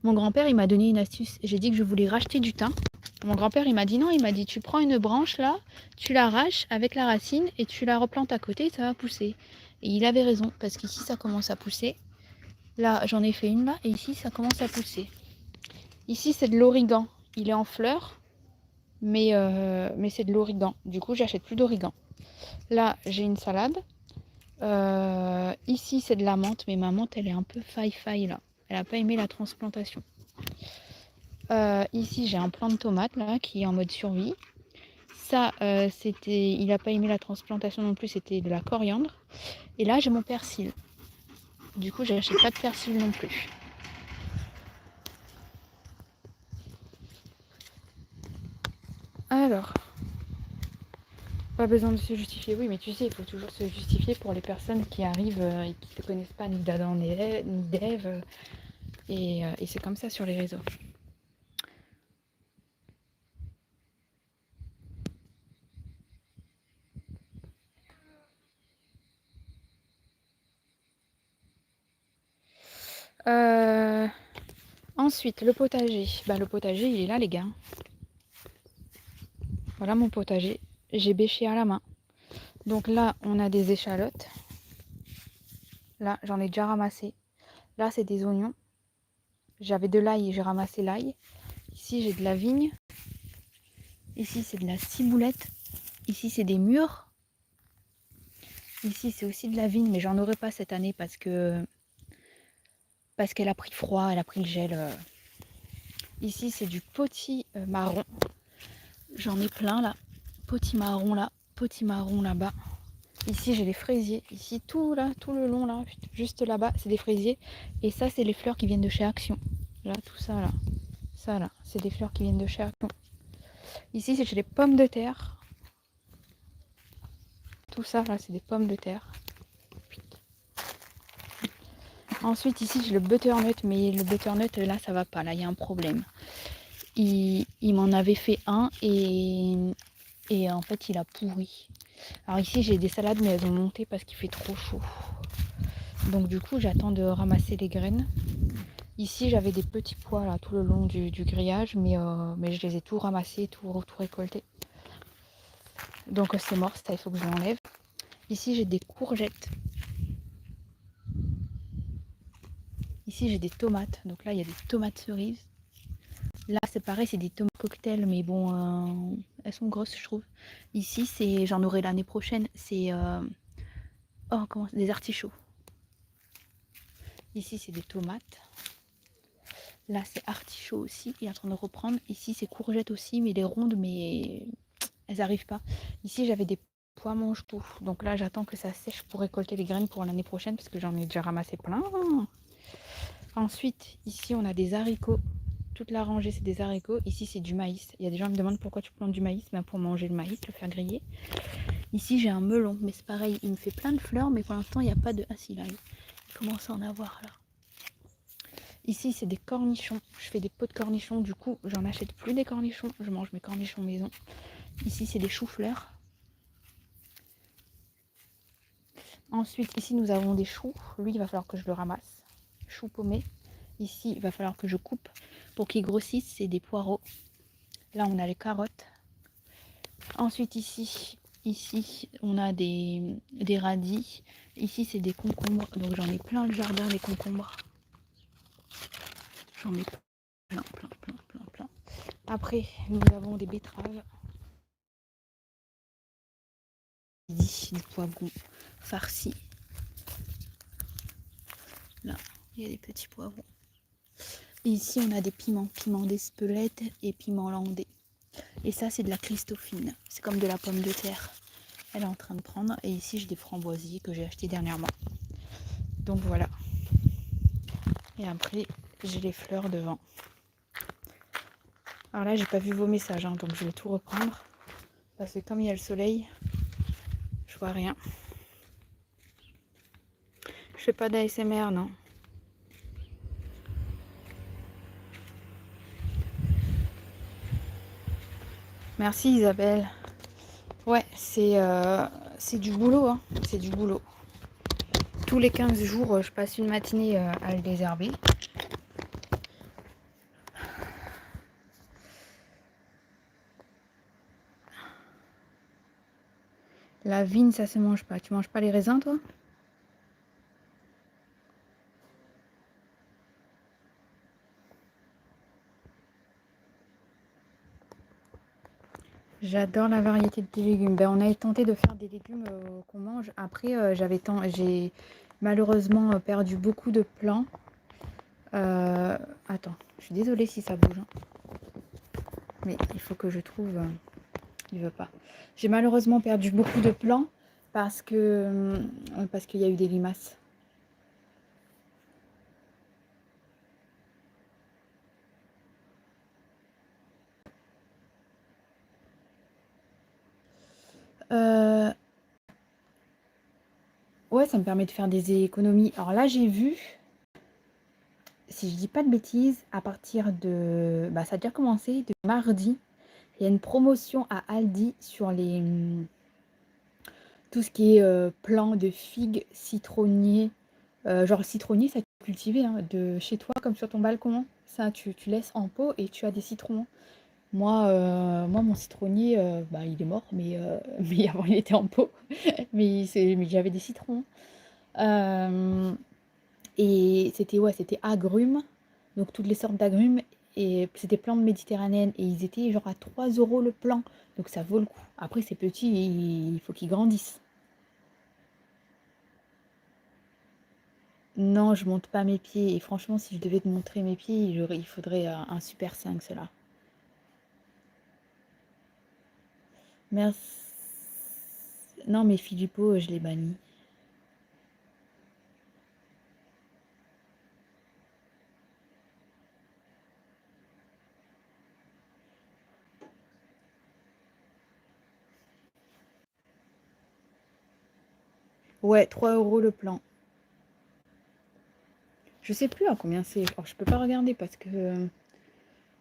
Mon grand-père, il m'a donné une astuce. J'ai dit que je voulais racheter du thym. Mon grand-père, il m'a dit non, il m'a dit tu prends une branche là, tu l'arraches avec la racine et tu la replantes à côté et ça va pousser. Et il avait raison, parce qu'ici ça commence à pousser. Là, j'en ai fait une là, et ici ça commence à pousser. Ici, c'est de l'origan. Il est en fleurs, mais c'est de l'origan. Du coup, j'achète plus d'origan. Là, j'ai une salade. Ici, c'est de la menthe, mais ma menthe, elle est un peu faille là. Elle n'a pas aimé la transplantation. Ici, j'ai un plant de tomate là qui est en mode survie. Ça, il n'a pas aimé la transplantation non plus, c'était de la coriandre. Et là, j'ai mon persil. Du coup, j'achète pas de persil non plus. Alors, pas besoin de se justifier. Oui, mais tu sais, il faut toujours se justifier pour les personnes qui arrivent et qui ne te connaissent pas ni d'Adam ni d'Ève. Et c'est comme ça sur les réseaux. Ensuite, le potager. Bah, le potager, il est là, les gars. Voilà mon potager. J'ai bêché à la main. Donc là, on a des échalotes. Là, j'en ai déjà ramassé. Là, c'est des oignons. J'avais de l'ail, j'ai ramassé l'ail. Ici, j'ai de la vigne. Ici, c'est de la ciboulette. Ici, c'est des mûres. Ici, c'est aussi de la vigne, mais j'en aurai pas cette année parce qu'elle a pris froid, elle a pris le gel. Ici, c'est du potimarron marron. J'en ai plein là. Potimarron là, potimarron là-bas. Ici, j'ai les fraisiers. Ici, tout là, tout le long là, juste là-bas, c'est des fraisiers. Et ça, c'est les fleurs qui viennent de chez Action. Là, tout ça là. Ça là, c'est des fleurs qui viennent de chez Action. Ici, c'est les pommes de terre. Tout ça là, c'est des pommes de terre. Ensuite, ici, j'ai le butternut, mais le butternut, là, ça va pas. Là, il y a un problème. Il m'en avait fait un et en fait, il a pourri. Alors ici, j'ai des salades, mais elles ont monté parce qu'il fait trop chaud. Donc du coup, j'attends de ramasser les graines. Ici, j'avais des petits pois là tout le long du grillage, mais je les ai tout ramassés, tout récoltés. Donc c'est mort, ça, il faut que je l'enlève. Ici, j'ai des courgettes. Ici, j'ai des tomates. Donc là, il y a des tomates cerises. Là, c'est pareil, c'est des tomates cocktail, mais bon, elles sont grosses, je trouve. Ici, j'en aurai l'année prochaine, c'est des artichauts. Ici, c'est des tomates. Là, c'est artichaut aussi, il est en train de reprendre. Ici, c'est courgettes aussi, mais les rondes, mais elles n'arrivent pas. Ici, j'avais des pois mange tout. Donc là, j'attends que ça sèche pour récolter les graines pour l'année prochaine parce que j'en ai déjà ramassé plein. Ensuite, ici, on a des haricots. Toute la rangée, c'est des haricots. Ici, c'est du maïs. Il y a des gens qui me demandent pourquoi tu plantes du maïs. Ben, pour manger le maïs, le faire griller. Ici, j'ai un melon, mais c'est pareil. Il me fait plein de fleurs, mais pour l'instant, il n'y a pas de... Ah si, là, il commence à en avoir, là. Ici, c'est des cornichons. Je fais des pots de cornichons. Du coup, j'en achète plus des cornichons. Je mange mes cornichons maison. Ici, c'est des choux-fleurs. Ensuite, ici, nous avons des choux. Lui, il va falloir que je le ramasse. Choux paumés. Ici, il va falloir que je coupe pour qu'ils grossissent. C'est des poireaux. Là, on a les carottes. Ensuite, ici on a des radis. Ici, c'est des concombres. Donc, j'en ai plein le jardin, les concombres. J'en ai plein. Après, nous avons des betteraves. Ici, des poivrons farcis. Là, il y a des petits poivrons. Et ici, on a des piments d'Espelette et piments landais. Et ça, c'est de la Christophine. C'est comme de la pomme de terre. Elle est en train de prendre. Et ici, j'ai des framboisiers que j'ai achetés dernièrement. Donc voilà. Et après, j'ai les fleurs devant. Alors là, j'ai pas vu vos messages, hein, donc je vais tout reprendre. Parce que comme il y a le soleil, je vois rien. Je fais pas d'ASMR, non. Merci Isabelle. Ouais, c'est du boulot, hein. C'est du boulot. Tous les 15 jours, je passe une matinée à le désherber. La vigne, ça se mange pas. Tu manges pas les raisins, toi? J'adore la variété de légumes. Ben, on a tenté de faire des légumes qu'on mange. Après, j'ai malheureusement perdu beaucoup de plants. Attends, je suis désolée si ça bouge, hein. Mais il faut que je trouve... il veut pas. J'ai malheureusement perdu beaucoup de plants parce qu'il y a eu des limaces. Ouais, ça me permet de faire des économies. Alors là, j'ai vu, si je dis pas de bêtises, à partir de... Bah, ça a déjà commencé, de mardi. Il y a une promotion à Aldi sur tout ce qui est plants de figues, citronniers. Genre le citronnier, ça tu peux cultiver hein, de chez toi comme sur ton balcon. Ça, tu laisses en pot et tu as des citrons. Moi mon citronnier, bah, il est mort, mais avant il était en pot. Mais j'avais des citrons. Euh, et c'était agrumes, donc toutes les sortes d'agrumes. Et c'était plantes méditerranéennes. Et ils étaient genre à 3 € le plant. Donc ça vaut le coup. Après c'est petit, il faut qu'ils grandissent. Non, je monte pas mes pieds. Et franchement, si je devais te montrer mes pieds, il faudrait un Super 5, cela. Merci. Non, mais Philippot, je l'ai banni. Ouais, 3 € le plan. Je sais plus à combien c'est. Alors, je peux pas regarder parce que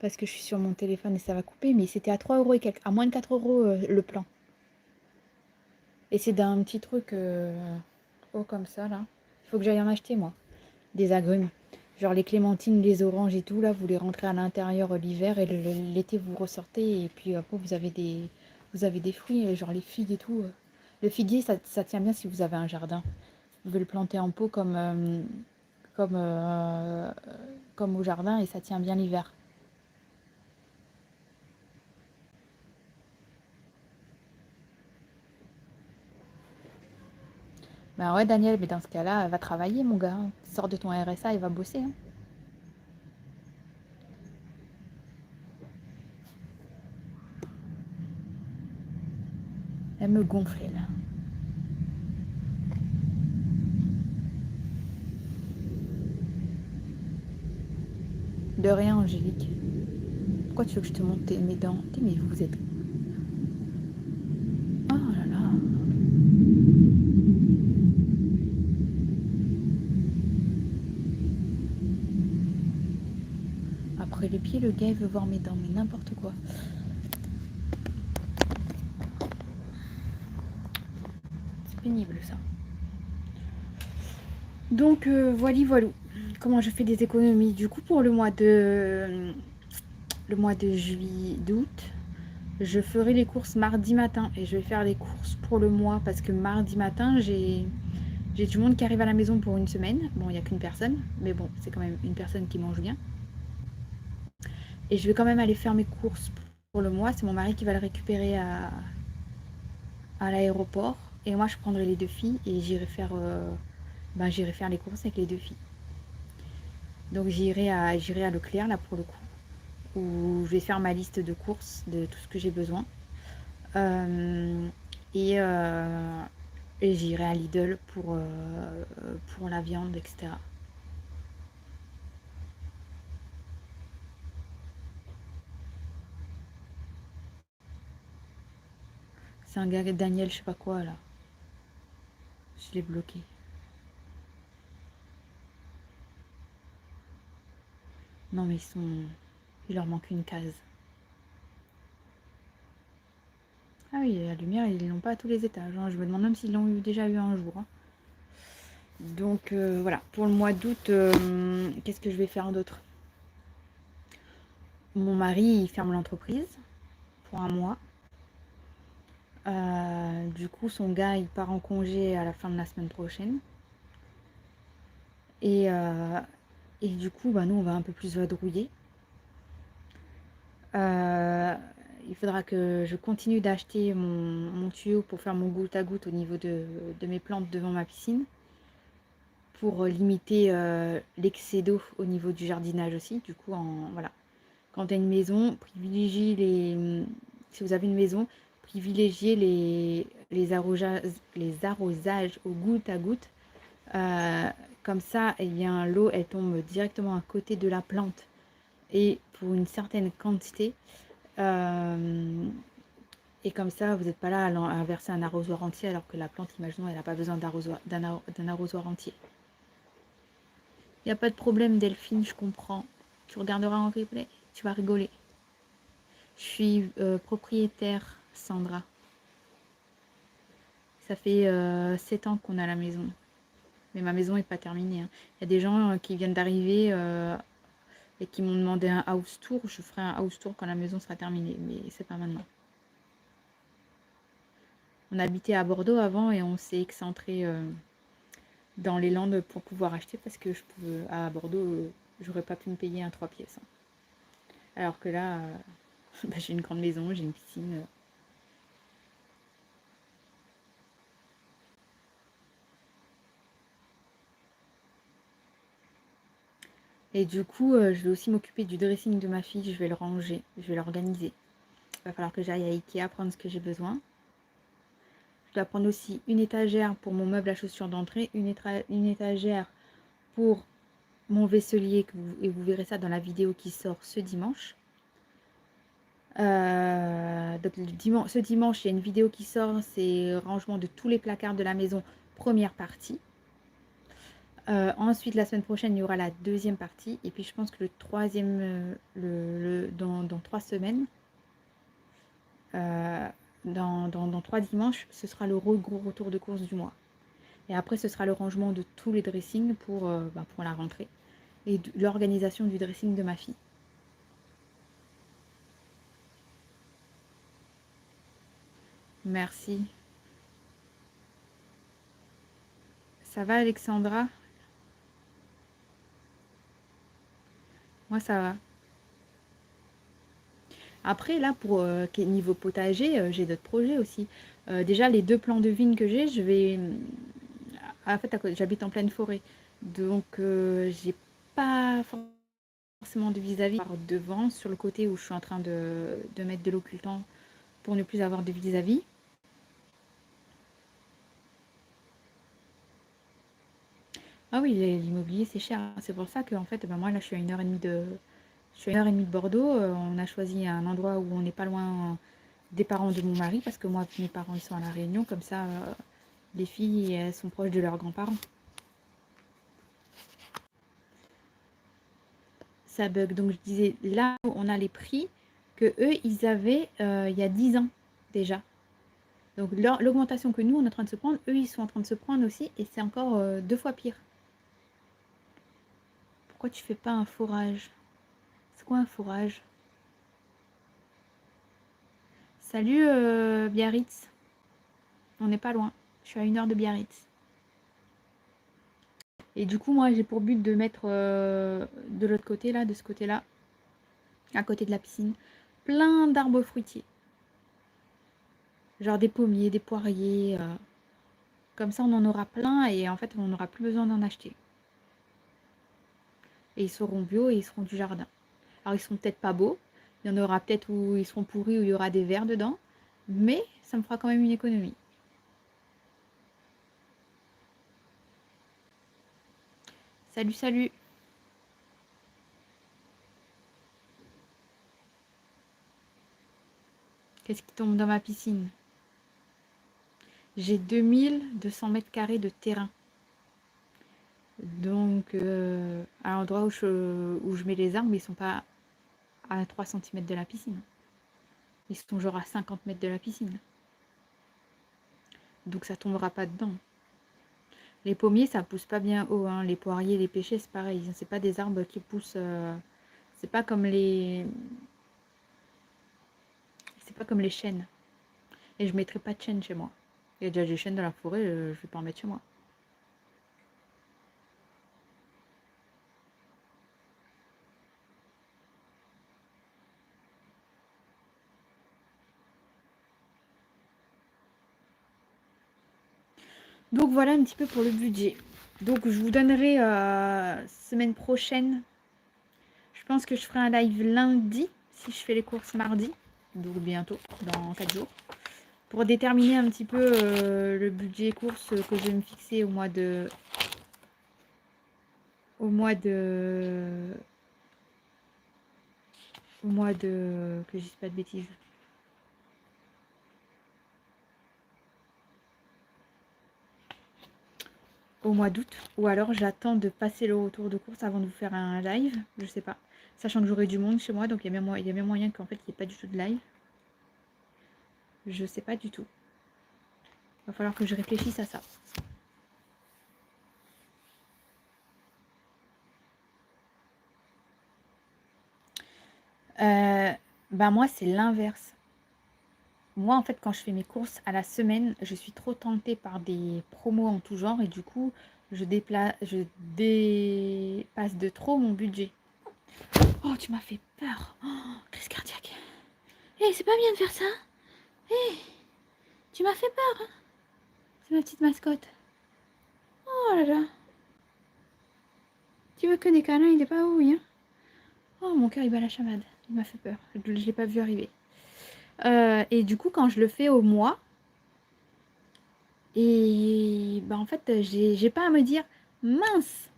je suis sur mon téléphone et ça va couper, mais c'était à 3 € et quelques, à moins de 4 € le plan. Et c'est d'un petit truc haut comme ça, là. Il faut que j'aille en acheter, moi. Des agrumes. Genre les clémentines, les oranges et tout, là, vous les rentrez à l'intérieur l'hiver et l'été, vous ressortez. Et puis après, vous avez des fruits, genre les figues et tout. Le figuier, ça tient bien si vous avez un jardin. Vous pouvez le planter en pot comme, euh, comme au jardin et ça tient bien l'hiver. Ben ouais, Daniel, mais dans ce cas-là, va travailler, mon gars. Sors de ton RSA et va bosser, hein. Elle me gonflait là. De rien, Angélique. Pourquoi tu veux que je te monte mes dents? Mais vous êtes... Oh là là. Après les pieds, le gars il veut voir mes dents, mais n'importe quoi. C'est pénible ça. Donc voilà. Comment je fais des économies. Du coup pour le mois de juillet, d'août, je ferai les courses mardi matin et je vais faire les courses pour le mois parce que mardi matin j'ai du monde qui arrive à la maison pour une semaine. Bon, il n'y a qu'une personne, mais bon, c'est quand même une personne qui mange bien. Et je vais quand même aller faire mes courses pour le mois. C'est mon mari qui va le récupérer à l'aéroport. Et moi, je prendrai les deux filles et j'irai faire les courses avec les deux filles. Donc j'irai à Leclerc, là, pour le coup, où je vais faire ma liste de courses, de tout ce que j'ai besoin. Euh, et, euh, et j'irai à Lidl pour la viande, etc. C'est un gars, Daniel, je sais pas quoi, là. Je l'ai bloqué. Non, mais il leur manque une case. Ah oui, la lumière, ils l'ont pas à tous les étages, hein. Je me demande même s'ils l'ont déjà eu un jour, hein. Donc voilà, pour le mois d'août, qu'est-ce que je vais faire d'autre? Mon mari, il ferme l'entreprise pour un mois. Du coup, son gars, il part en congé à la fin de la semaine prochaine. Et, du coup, nous, on va un peu plus vadrouiller. Il faudra que je continue d'acheter mon tuyau pour faire mon goutte à goutte au niveau de mes plantes devant ma piscine. Pour limiter l'excès d'eau au niveau du jardinage aussi. Du coup, voilà. Quand tu as une maison, si vous avez une maison, privilégiez les arrosages au goutte à goutte. Comme ça, eh bien, l'eau, elle tombe directement à côté de la plante et pour une certaine quantité. Et comme ça, vous n'êtes pas là à verser un arrosoir entier alors que la plante, imaginons, elle n'a pas besoin d'un arrosoir entier. Il n'y a pas de problème, Delphine, je comprends. Tu regarderas en replay, tu vas rigoler. Je suis propriétaire, Sandra. Ça fait 7 ans qu'on a la maison. Mais ma maison n'est pas terminée, hein. Il y a des gens qui viennent d'arriver et qui m'ont demandé un house tour. Je ferai un house tour quand la maison sera terminée, mais c'est pas maintenant. On habitait à Bordeaux avant et on s'est excentré dans les Landes pour pouvoir acheter parce que à Bordeaux, j'aurais pas pu me payer un 3 pièces, hein. Alors que là, j'ai une grande maison, j'ai une piscine. Et du coup, je vais aussi m'occuper du dressing de ma fille. Je vais le ranger, je vais l'organiser. Il va falloir que j'aille à Ikea prendre ce que j'ai besoin. Je dois prendre aussi une étagère pour mon meuble à chaussures d'entrée, une étagère pour mon vaisselier, et vous verrez ça dans la vidéo qui sort ce dimanche. Donc ce dimanche, il y a une vidéo qui sort, c'est rangement de tous les placards de la maison, première partie. Ensuite, la semaine prochaine, il y aura la deuxième partie. Et puis, je pense que le troisième, dans 3 semaines, dans 3 dimanches, ce sera le gros retour de course du mois. Et après, ce sera le rangement de tous les dressings pour la rentrée. Et l'organisation du dressing de ma fille. Merci. Ça va, Alexandra? Moi, ça va. Après, là, pour niveau potager, j'ai d'autres projets aussi. Déjà, les 2 plants de vigne que j'ai, je vais... En fait, j'habite en pleine forêt. Donc, j'ai pas forcément de vis-à-vis par devant, sur le côté où je suis en train de mettre de l'occultant pour ne plus avoir de vis-à-vis. Ah oui, l'immobilier, c'est cher. C'est pour ça que en fait, moi, là, je suis à 1 heure et demie de Bordeaux. On a choisi un endroit où on n'est pas loin des parents de mon mari, parce que moi, mes parents, ils sont à La Réunion. Comme ça, les filles, elles sont proches de leurs grands-parents. Ça bug. Donc, je disais, là, on a les prix que eux, ils avaient il y a 10 ans déjà. Donc, l'augmentation que nous, on est en train de se prendre, eux, ils sont en train de se prendre aussi, et c'est encore 2 fois pire. Pourquoi tu fais pas un forage? C'est quoi un forage? Salut Biarritz. On n'est pas loin. Je suis à 1 heure de Biarritz. Et du coup, moi, j'ai pour but de mettre de l'autre côté, là, de ce côté-là, à côté de la piscine, plein d'arbres fruitiers. Genre des pommiers, des poiriers. Comme ça, on en aura plein et en fait, on n'aura plus besoin d'en acheter. Et ils seront bio et ils seront du jardin. Alors, ils seront peut-être pas beaux. Il y en aura peut-être où ils seront pourris, où il y aura des vers dedans. Mais ça me fera quand même une économie. Salut, salut. Qu'est-ce qui tombe dans ma piscine? J'ai 2200 m² de terrain. Donc, à l'endroit où je mets les arbres, ils sont pas à 3 cm de la piscine. Ils sont genre à 50 mètres de la piscine. Donc, ça tombera pas dedans. Les pommiers, ça pousse pas bien haut. Hein. Les poiriers, les pêchers, c'est pareil. C'est pas des arbres qui poussent. C'est pas comme les. C'est pas comme les chênes. Et je mettrai pas de chêne chez moi. Il y a déjà des chênes dans la forêt, je vais pas en mettre chez moi. Donc voilà un petit peu pour le budget. Donc je vous donnerai semaine prochaine. Je pense que je ferai un live lundi si je fais les courses mardi. Donc bientôt, dans 4 jours. Pour déterminer un petit peu le budget course que je vais me fixer au mois de... Au mois de... Au mois de... Que je dise pas de bêtises. Au mois d'août. Ou alors j'attends de passer le retour de course avant de vous faire un live. Je sais pas. Sachant que j'aurai du monde chez moi. Donc il y a bien moyen qu'en fait il n'y ait pas du tout de live. Je sais pas du tout. Il va falloir que je réfléchisse à ça. Moi, c'est l'inverse. Moi, en fait, quand je fais mes courses à la semaine, je suis trop tentée par des promos en tout genre et du coup, je dépasse de trop mon budget. Oh, tu m'as fait peur. Oh, crise cardiaque. Hé, c'est pas bien de faire ça. Hé, tu m'as fait peur. Hein. C'est ma petite mascotte. Oh là là. Tu veux que des câlins, il est pas où, hein. Oh, mon cœur, il bat la chamade. Il m'a fait peur. Je l'ai pas vu arriver. Et du coup, quand je le fais au mois, et en fait, j'ai pas à me dire mince,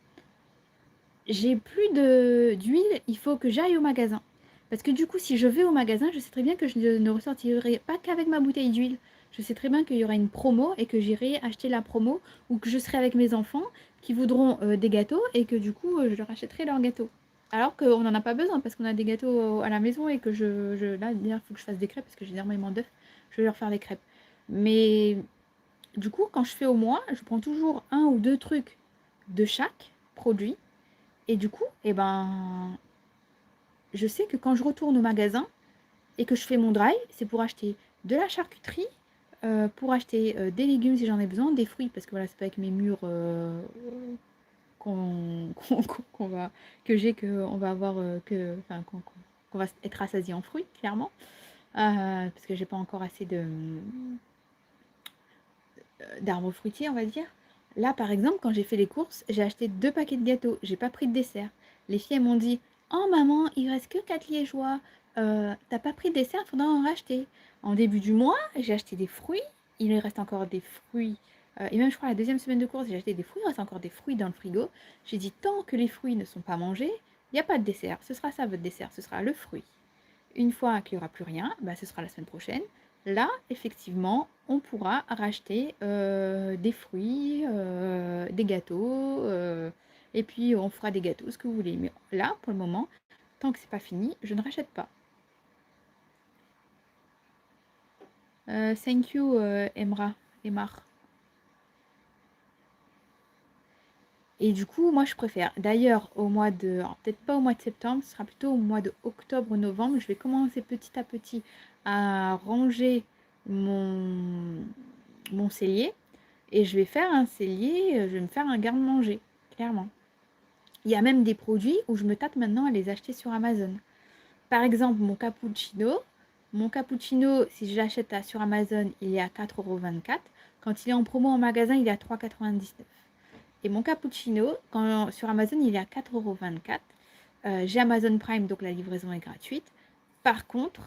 j'ai plus d'huile, il faut que j'aille au magasin. Parce que du coup, si je vais au magasin, je sais très bien que je ne ressortirai pas qu'avec ma bouteille d'huile. Je sais très bien qu'il y aura une promo et que j'irai acheter la promo ou que je serai avec mes enfants qui voudront des gâteaux et que du coup, je leur achèterai leurs gâteaux. Alors qu'on n'en a pas besoin parce qu'on a des gâteaux à la maison et que là, il faut que je fasse des crêpes parce que j'ai énormément d'œufs. Je vais leur faire des crêpes. Mais du coup, quand je fais au mois, je prends toujours 1 ou 2 trucs de chaque produit. Et du coup, je sais que quand je retourne au magasin et que je fais mon drive, c'est pour acheter de la charcuterie, pour acheter des légumes si j'en ai besoin, des fruits, parce que voilà, c'est pas avec mes murs qu'on qu'on va, que j'ai, qu'on va avoir, qu'on va être rassasié en fruits, clairement. Parce que j'ai pas encore assez d'arbres fruitiers, on va dire. Là, par exemple, quand j'ai fait les courses, j'ai acheté 2 paquets de gâteaux. J'ai pas pris de dessert. Les filles, elles m'ont dit: oh maman, il reste que 4 liégeois. T'as pas pris de dessert, faudra en racheter. En début du mois, j'ai acheté des fruits. Il reste encore des fruits Et même, je crois, la deuxième semaine de course, j'ai acheté des fruits. Il reste encore des fruits dans le frigo. J'ai dit, tant que les fruits ne sont pas mangés, il n'y a pas de dessert. Ce sera ça, votre dessert. Ce sera le fruit. Une fois qu'il n'y aura plus rien, bah, ce sera la semaine prochaine. Là, effectivement, on pourra racheter des fruits, des gâteaux, et puis on fera des gâteaux, ce que vous voulez. Mais là, pour le moment, tant que c'est pas fini, je ne rachète pas. Thank you, Emar. Et du coup, moi, je préfère. D'ailleurs, au mois de... alors, peut-être pas au mois de septembre, ce sera plutôt au mois de octobre-novembre. Je vais commencer petit à petit à ranger mon cellier. Et je vais faire un cellier, je vais me faire un garde-manger, clairement. Il y a même des produits où je me tâte maintenant à les acheter sur Amazon. Par exemple, mon cappuccino. Mon cappuccino, si je l'achète sur Amazon, il est à 4,24 €. Quand il est en promo en magasin, il est à 3,99 €. Et mon cappuccino, sur Amazon, il est à 4,24 €. J'ai Amazon Prime, donc la livraison est gratuite. Par contre,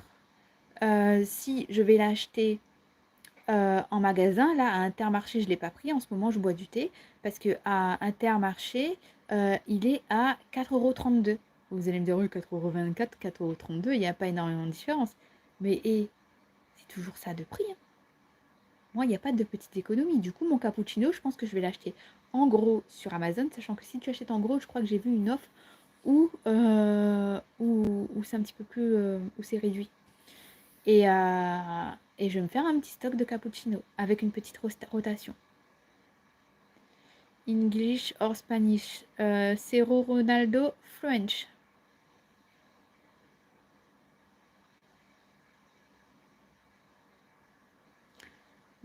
si je vais l'acheter en magasin, là, à Intermarché, je ne l'ai pas pris. En ce moment, je bois du thé parce qu'à Intermarché, il est à 4,32 €. Vous allez me dire, oui, 4,24 €, 4,32 €, il n'y a pas énormément de différence. Mais c'est toujours ça de prix, hein. Moi, il n'y a pas de petite économie. Du coup, mon cappuccino, je pense que je vais l'acheter en gros sur Amazon, sachant que si tu achètes en gros, je crois que j'ai vu une offre où c'est un petit peu plus... où c'est réduit. Et je vais me faire un petit stock de cappuccino avec une petite rotation. English or Spanish. Cero Ronaldo French.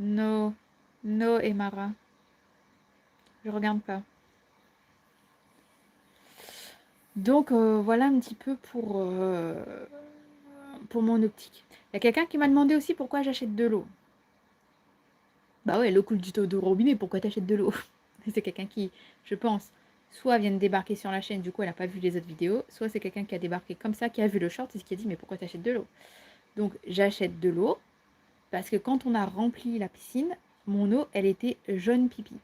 No. No, Emara. Je regarde pas. Donc voilà un petit peu pour mon optique. Il y a quelqu'un qui m'a demandé aussi pourquoi j'achète de l'eau. Bah ouais, l'eau coule du tout de robinet, pourquoi t'achètes de l'eau? C'est quelqu'un qui, je pense, soit vient de débarquer sur la chaîne, du coup elle n'a pas vu les autres vidéos, soit c'est quelqu'un qui a débarqué comme ça, qui a vu le short et qui a dit mais pourquoi t'achètes de l'eau? Donc j'achète de l'eau parce que quand on a rempli la piscine, mon eau, elle était jaune pipi.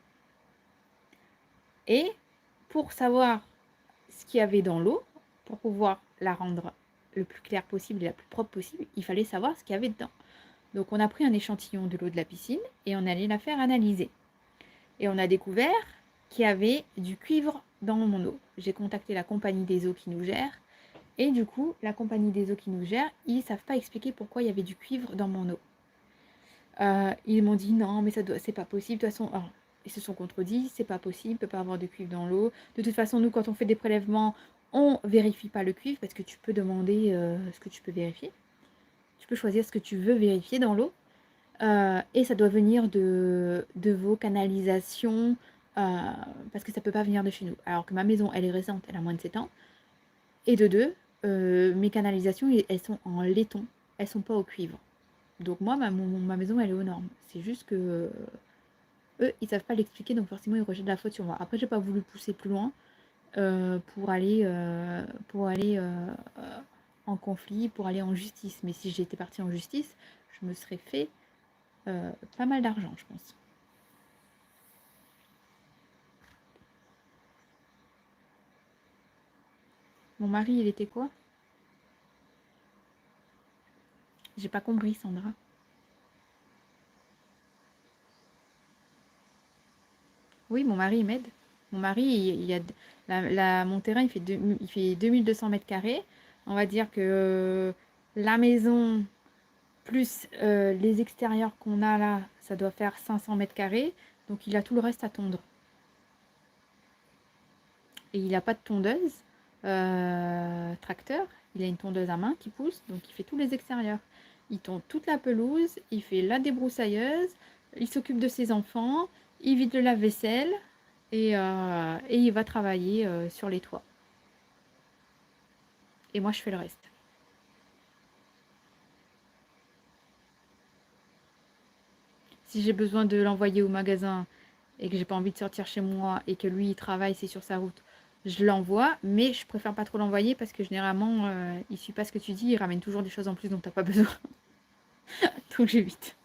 Et pour savoir ce qu'il y avait dans l'eau, pour pouvoir la rendre le plus claire possible et la plus propre possible, il fallait savoir ce qu'il y avait dedans. Donc on a pris un échantillon de l'eau de la piscine et on allait la faire analyser. Et on a découvert qu'il y avait du cuivre dans mon eau. J'ai contacté la compagnie des eaux qui nous gère. Et du coup, la compagnie des eaux qui nous gère, ils ne savent pas expliquer pourquoi il y avait du cuivre dans mon eau. Ils m'ont dit non, mais c'est pas possible. De toute façon, alors, ils se sont contredits, c'est pas possible, il ne peut pas avoir de cuivre dans l'eau. De toute façon, nous, quand on fait des prélèvements, on ne vérifie pas le cuivre parce que tu peux demander ce que tu peux vérifier. Tu peux choisir ce que tu veux vérifier dans l'eau. Et ça doit venir de vos canalisations, parce que ça ne peut pas venir de chez nous. Alors que ma maison, elle est récente, elle a moins de 7 ans. Et de deux, mes canalisations, elles sont en laiton, elles ne sont pas au cuivre. Donc moi, ma maison, elle est aux normes. C'est juste que eux, ils ne savent pas l'expliquer, donc forcément, ils rejettent la faute sur moi. Après, j'ai pas voulu pousser plus loin pour aller en conflit, pour aller en justice. Mais si j'étais partie en justice, je me serais fait pas mal d'argent, je pense. Mon mari, il était quoi? J'ai pas compris, Sandra. Oui, mon mari, il m'aide. Mon mari, mon terrain, il fait 2200 mètres carrés. On va dire que la maison, plus les extérieurs qu'on a là, ça doit faire 500 mètres carrés. Donc, il a tout le reste à tondre. Et il n'a pas de tondeuse tracteur. Il a une tondeuse à main qui pousse. Donc, il fait tous les extérieurs. Il tond toute la pelouse. Il fait la débroussailleuse. Il s'occupe de ses enfants. Il vide le lave-vaisselle. Et il va travailler sur les toits. Et moi, je fais le reste. Si j'ai besoin de l'envoyer au magasin et que j'ai pas envie de sortir chez moi et que lui, il travaille, c'est sur sa route, je l'envoie. Mais je préfère pas trop l'envoyer parce que généralement, il suit pas ce que tu dis. Il ramène toujours des choses en plus dont t'as pas besoin. Donc j'évite.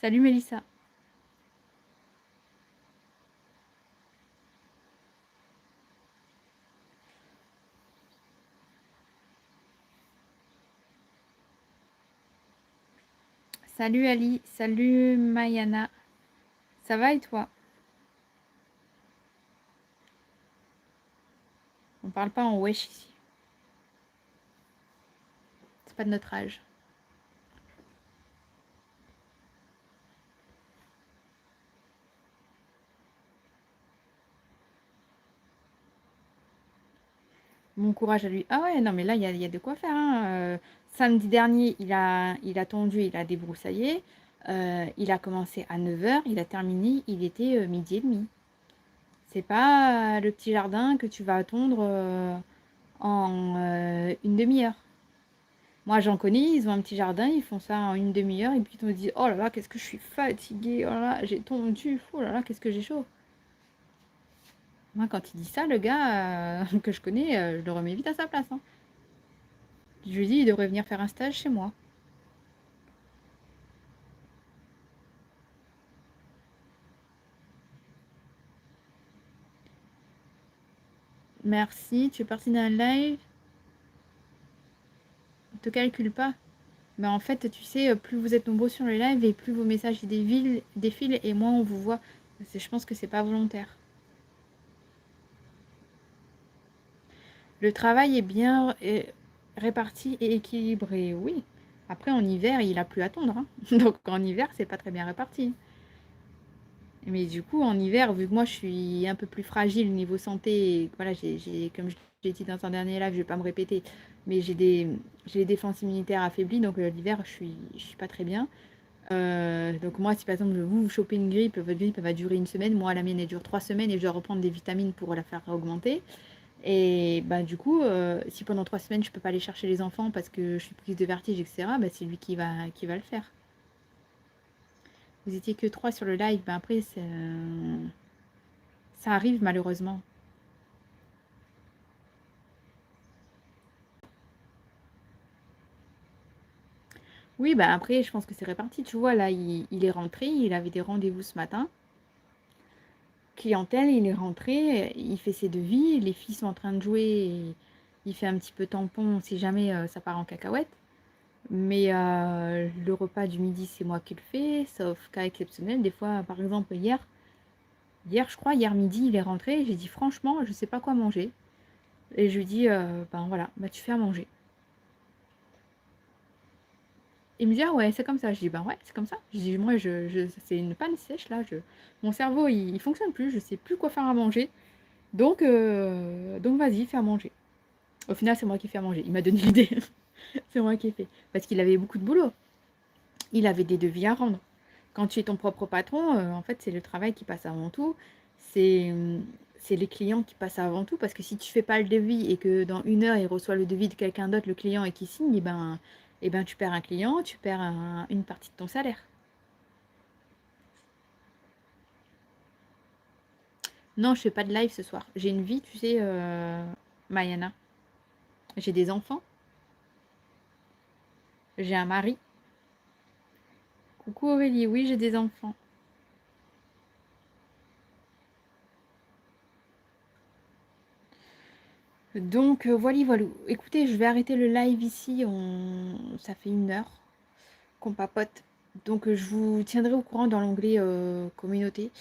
Salut Mélissa. Salut Ali. Salut Mayana. Ça va et toi? On parle pas en wesh ici. C'est pas de notre âge. Bon courage à lui. Ah ouais, non mais là, il y a de quoi faire, hein. Samedi dernier, il a tondu, il a débroussaillé. Il a commencé à 9 h, il a terminé, il était midi et demi. C'est pas le petit jardin que tu vas tondre en une demi-heure. Moi, j'en connais, ils ont un petit jardin, ils font ça en une demi-heure et puis ils me disent, oh là là, qu'est-ce que je suis fatiguée, oh là là, j'ai tondu, oh là là, qu'est-ce que j'ai chaud. Moi, quand il dit ça, le gars que je connais, je le remets vite à sa place, hein. Je lui dis, il devrait venir faire un stage chez moi. Merci, tu es parti d'un live, ne te calcule pas. Mais en fait, tu sais, plus vous êtes nombreux sur le live et plus vos messages défilent et moins on vous voit. Je pense que c'est pas volontaire. Le travail est bien réparti et équilibré, oui. Après, en hiver, il a plus à tondre, hein. Donc en hiver, c'est pas très bien réparti. Mais du coup, en hiver, vu que moi je suis un peu plus fragile niveau santé, voilà, comme j'ai dit dans un dernier live, je vais pas me répéter, mais j'ai des défenses immunitaires affaiblies, donc l'hiver, je suis pas très bien. Donc moi, si par exemple vous chopez une grippe, votre grippe elle va durer une semaine, moi la mienne elle dure 3 semaines et je dois reprendre des vitamines pour la faire augmenter. Et bah du coup, si pendant 3 semaines je peux pas aller chercher les enfants parce que je suis prise de vertige, etc., bah, c'est lui qui va le faire. Vous étiez que 3 sur le live, bah après ça arrive malheureusement. Oui, bah après, je pense que c'est réparti. Tu vois, là, il est rentré, il avait des rendez-vous ce matin. Clientèle, il est rentré, il fait ses devis, les filles sont en train de jouer, il fait un petit peu tampon si jamais ça part en cacahuète. Mais le repas du midi, c'est moi qui le fais, sauf cas exceptionnel. Des fois, par exemple, je crois, hier midi, il est rentré, j'ai dit franchement, je sais pas quoi manger. Et je lui dis, ben voilà, bah tu fais à manger. Il me dit, ah ouais, c'est comme ça. Je dis, ben ouais, c'est comme ça. Je dis, moi, c'est une panne sèche là. Mon cerveau, il fonctionne plus. Je sais plus quoi faire à manger. Donc vas-y, fais à manger. Au final, c'est moi qui fais à manger. Il m'a donné l'idée. C'est moi qui ai fait. Parce qu'il avait beaucoup de boulot. Il avait des devis à rendre. Quand tu es ton propre patron, en fait, c'est le travail qui passe avant tout. C'est c'est les clients qui passent avant tout. Parce que si tu fais pas le devis et que dans 1 heure, il reçoit le devis de quelqu'un d'autre, le client, et qui signe, et ben, tu perds un client, tu perds une partie de ton salaire. Non, je fais pas de live ce soir. J'ai une vie, tu sais, Mayana. J'ai des enfants, j'ai un mari. Coucou Aurélie, oui, j'ai des enfants. Donc, voilà, voilà. Écoutez, je vais arrêter le live ici. Ça fait 1 heure qu'on papote. Donc, je vous tiendrai au courant dans l'onglet communauté.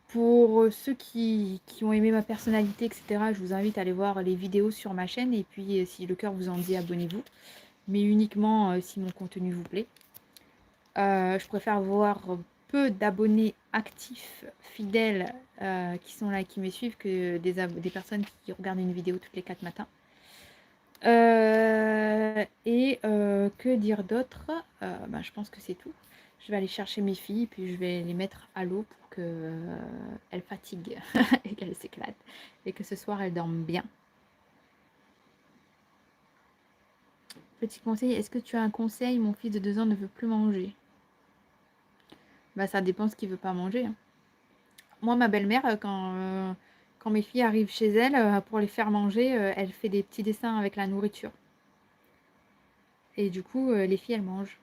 Pour ceux qui ont aimé ma personnalité, etc., je vous invite à aller voir les vidéos sur ma chaîne. Et puis, si le cœur vous en dit, abonnez-vous. Mais uniquement si mon contenu vous plaît. Je préfère voir peu d'abonnés actifs, fidèles, qui sont là et qui me suivent que des personnes qui regardent une vidéo toutes les 4 matins. Que dire d'autre? Je pense que c'est tout. Je vais aller chercher mes filles, puis je vais les mettre à l'eau pour qu'elles fatiguent et qu'elles s'éclatent. Et que ce soir, elles dorment bien. Petit conseil, est-ce que tu as un conseil? Mon fils de 2 ans ne veut plus manger. Bah, ça dépend ce qu'il veut pas manger, hein. Moi, ma belle-mère, quand mes filles arrivent chez elle, pour les faire manger, elle fait des petits dessins avec la nourriture. Et du coup, les filles, elles mangent.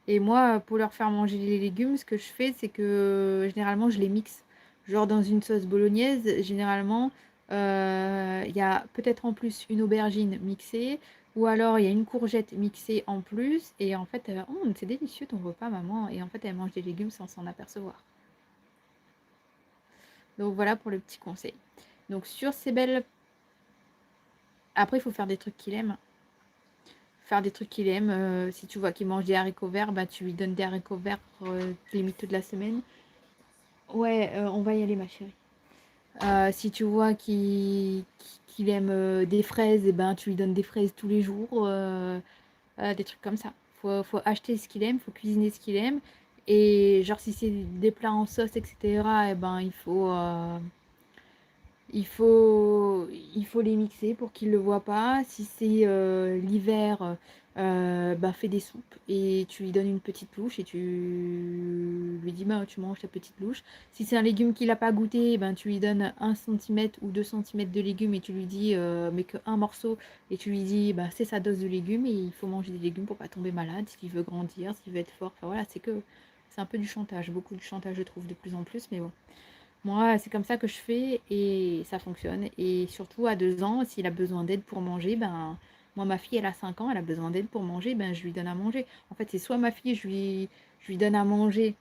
Et moi, pour leur faire manger les légumes, ce que je fais, c'est que généralement, je les mixe. Genre dans une sauce bolognaise, généralement, il y a peut-être en plus une aubergine mixée, ou alors il y a une courgette mixée en plus. Et en fait, oh, c'est délicieux ton repas, maman. Et en fait, elle mange des légumes sans s'en apercevoir. Donc voilà pour le petit conseil. Donc sur ces belles... Après, il faut faire des trucs qu'il aime. Faire des trucs qu'il aime. Si tu vois qu'il mange des haricots verts, bah, tu lui donnes des haricots verts limite toute la semaine. Ouais, on va y aller, ma chérie. Si tu vois qu'il aime des fraises, et ben, tu lui donnes des fraises tous les jours. Des trucs comme ça. Faut acheter ce qu'il aime, faut cuisiner ce qu'il aime. Et genre, si c'est des plats en sauce, etc., et ben, il faut les mixer pour qu'il ne le voit pas. Si c'est l'hiver, bah, fais des soupes et tu lui donnes une petite louche et tu lui dis bah, tu manges ta petite louche. Si c'est un légume qu'il n'a pas goûté, ben, tu lui donnes 1 cm ou 2 cm de légumes et tu lui dis mais qu'un morceau et tu lui dis bah, c'est sa dose de légumes et il faut manger des légumes pour pas tomber malade, s'il veut grandir, s'il veut être fort. Enfin voilà, c'est un peu du chantage, beaucoup de chantage je trouve de plus en plus, mais bon. Moi, c'est comme ça que je fais et ça fonctionne. Et surtout, à 2 ans, s'il a besoin d'aide pour manger, ben, moi, ma fille, elle a 5 ans, elle a besoin d'aide pour manger, ben, je lui donne à manger. En fait, c'est soit ma fille, je lui donne à manger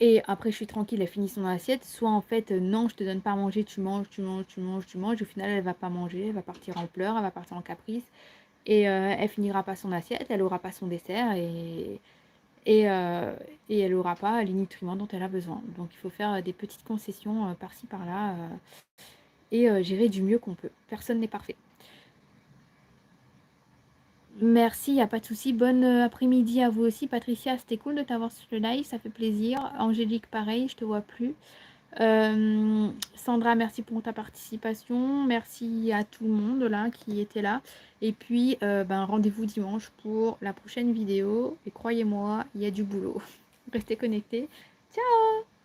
et après, je suis tranquille, elle finit son assiette, soit en fait, non, je te donne pas à manger, tu manges, tu manges, tu manges, tu manges. Au final, elle va pas manger, elle va partir en pleurs, elle va partir en caprice et elle finira pas son assiette, elle aura pas son dessert et, euh, et elle n'aura pas les nutriments dont elle a besoin. Donc il faut faire des petites concessions par-ci par-là et gérer du mieux qu'on peut. Personne n'est parfait. Merci, il n'y a pas de souci. Bonne après-midi à vous aussi. Patricia, c'était cool de t'avoir sur le live, ça fait plaisir. Angélique, pareil, je te vois plus. Sandra, merci pour ta participation. Merci à tout le monde là qui était là. Et puis, ben, rendez-vous dimanche pour la prochaine vidéo. Et croyez-moi, il y a du boulot. Restez connectés. Ciao!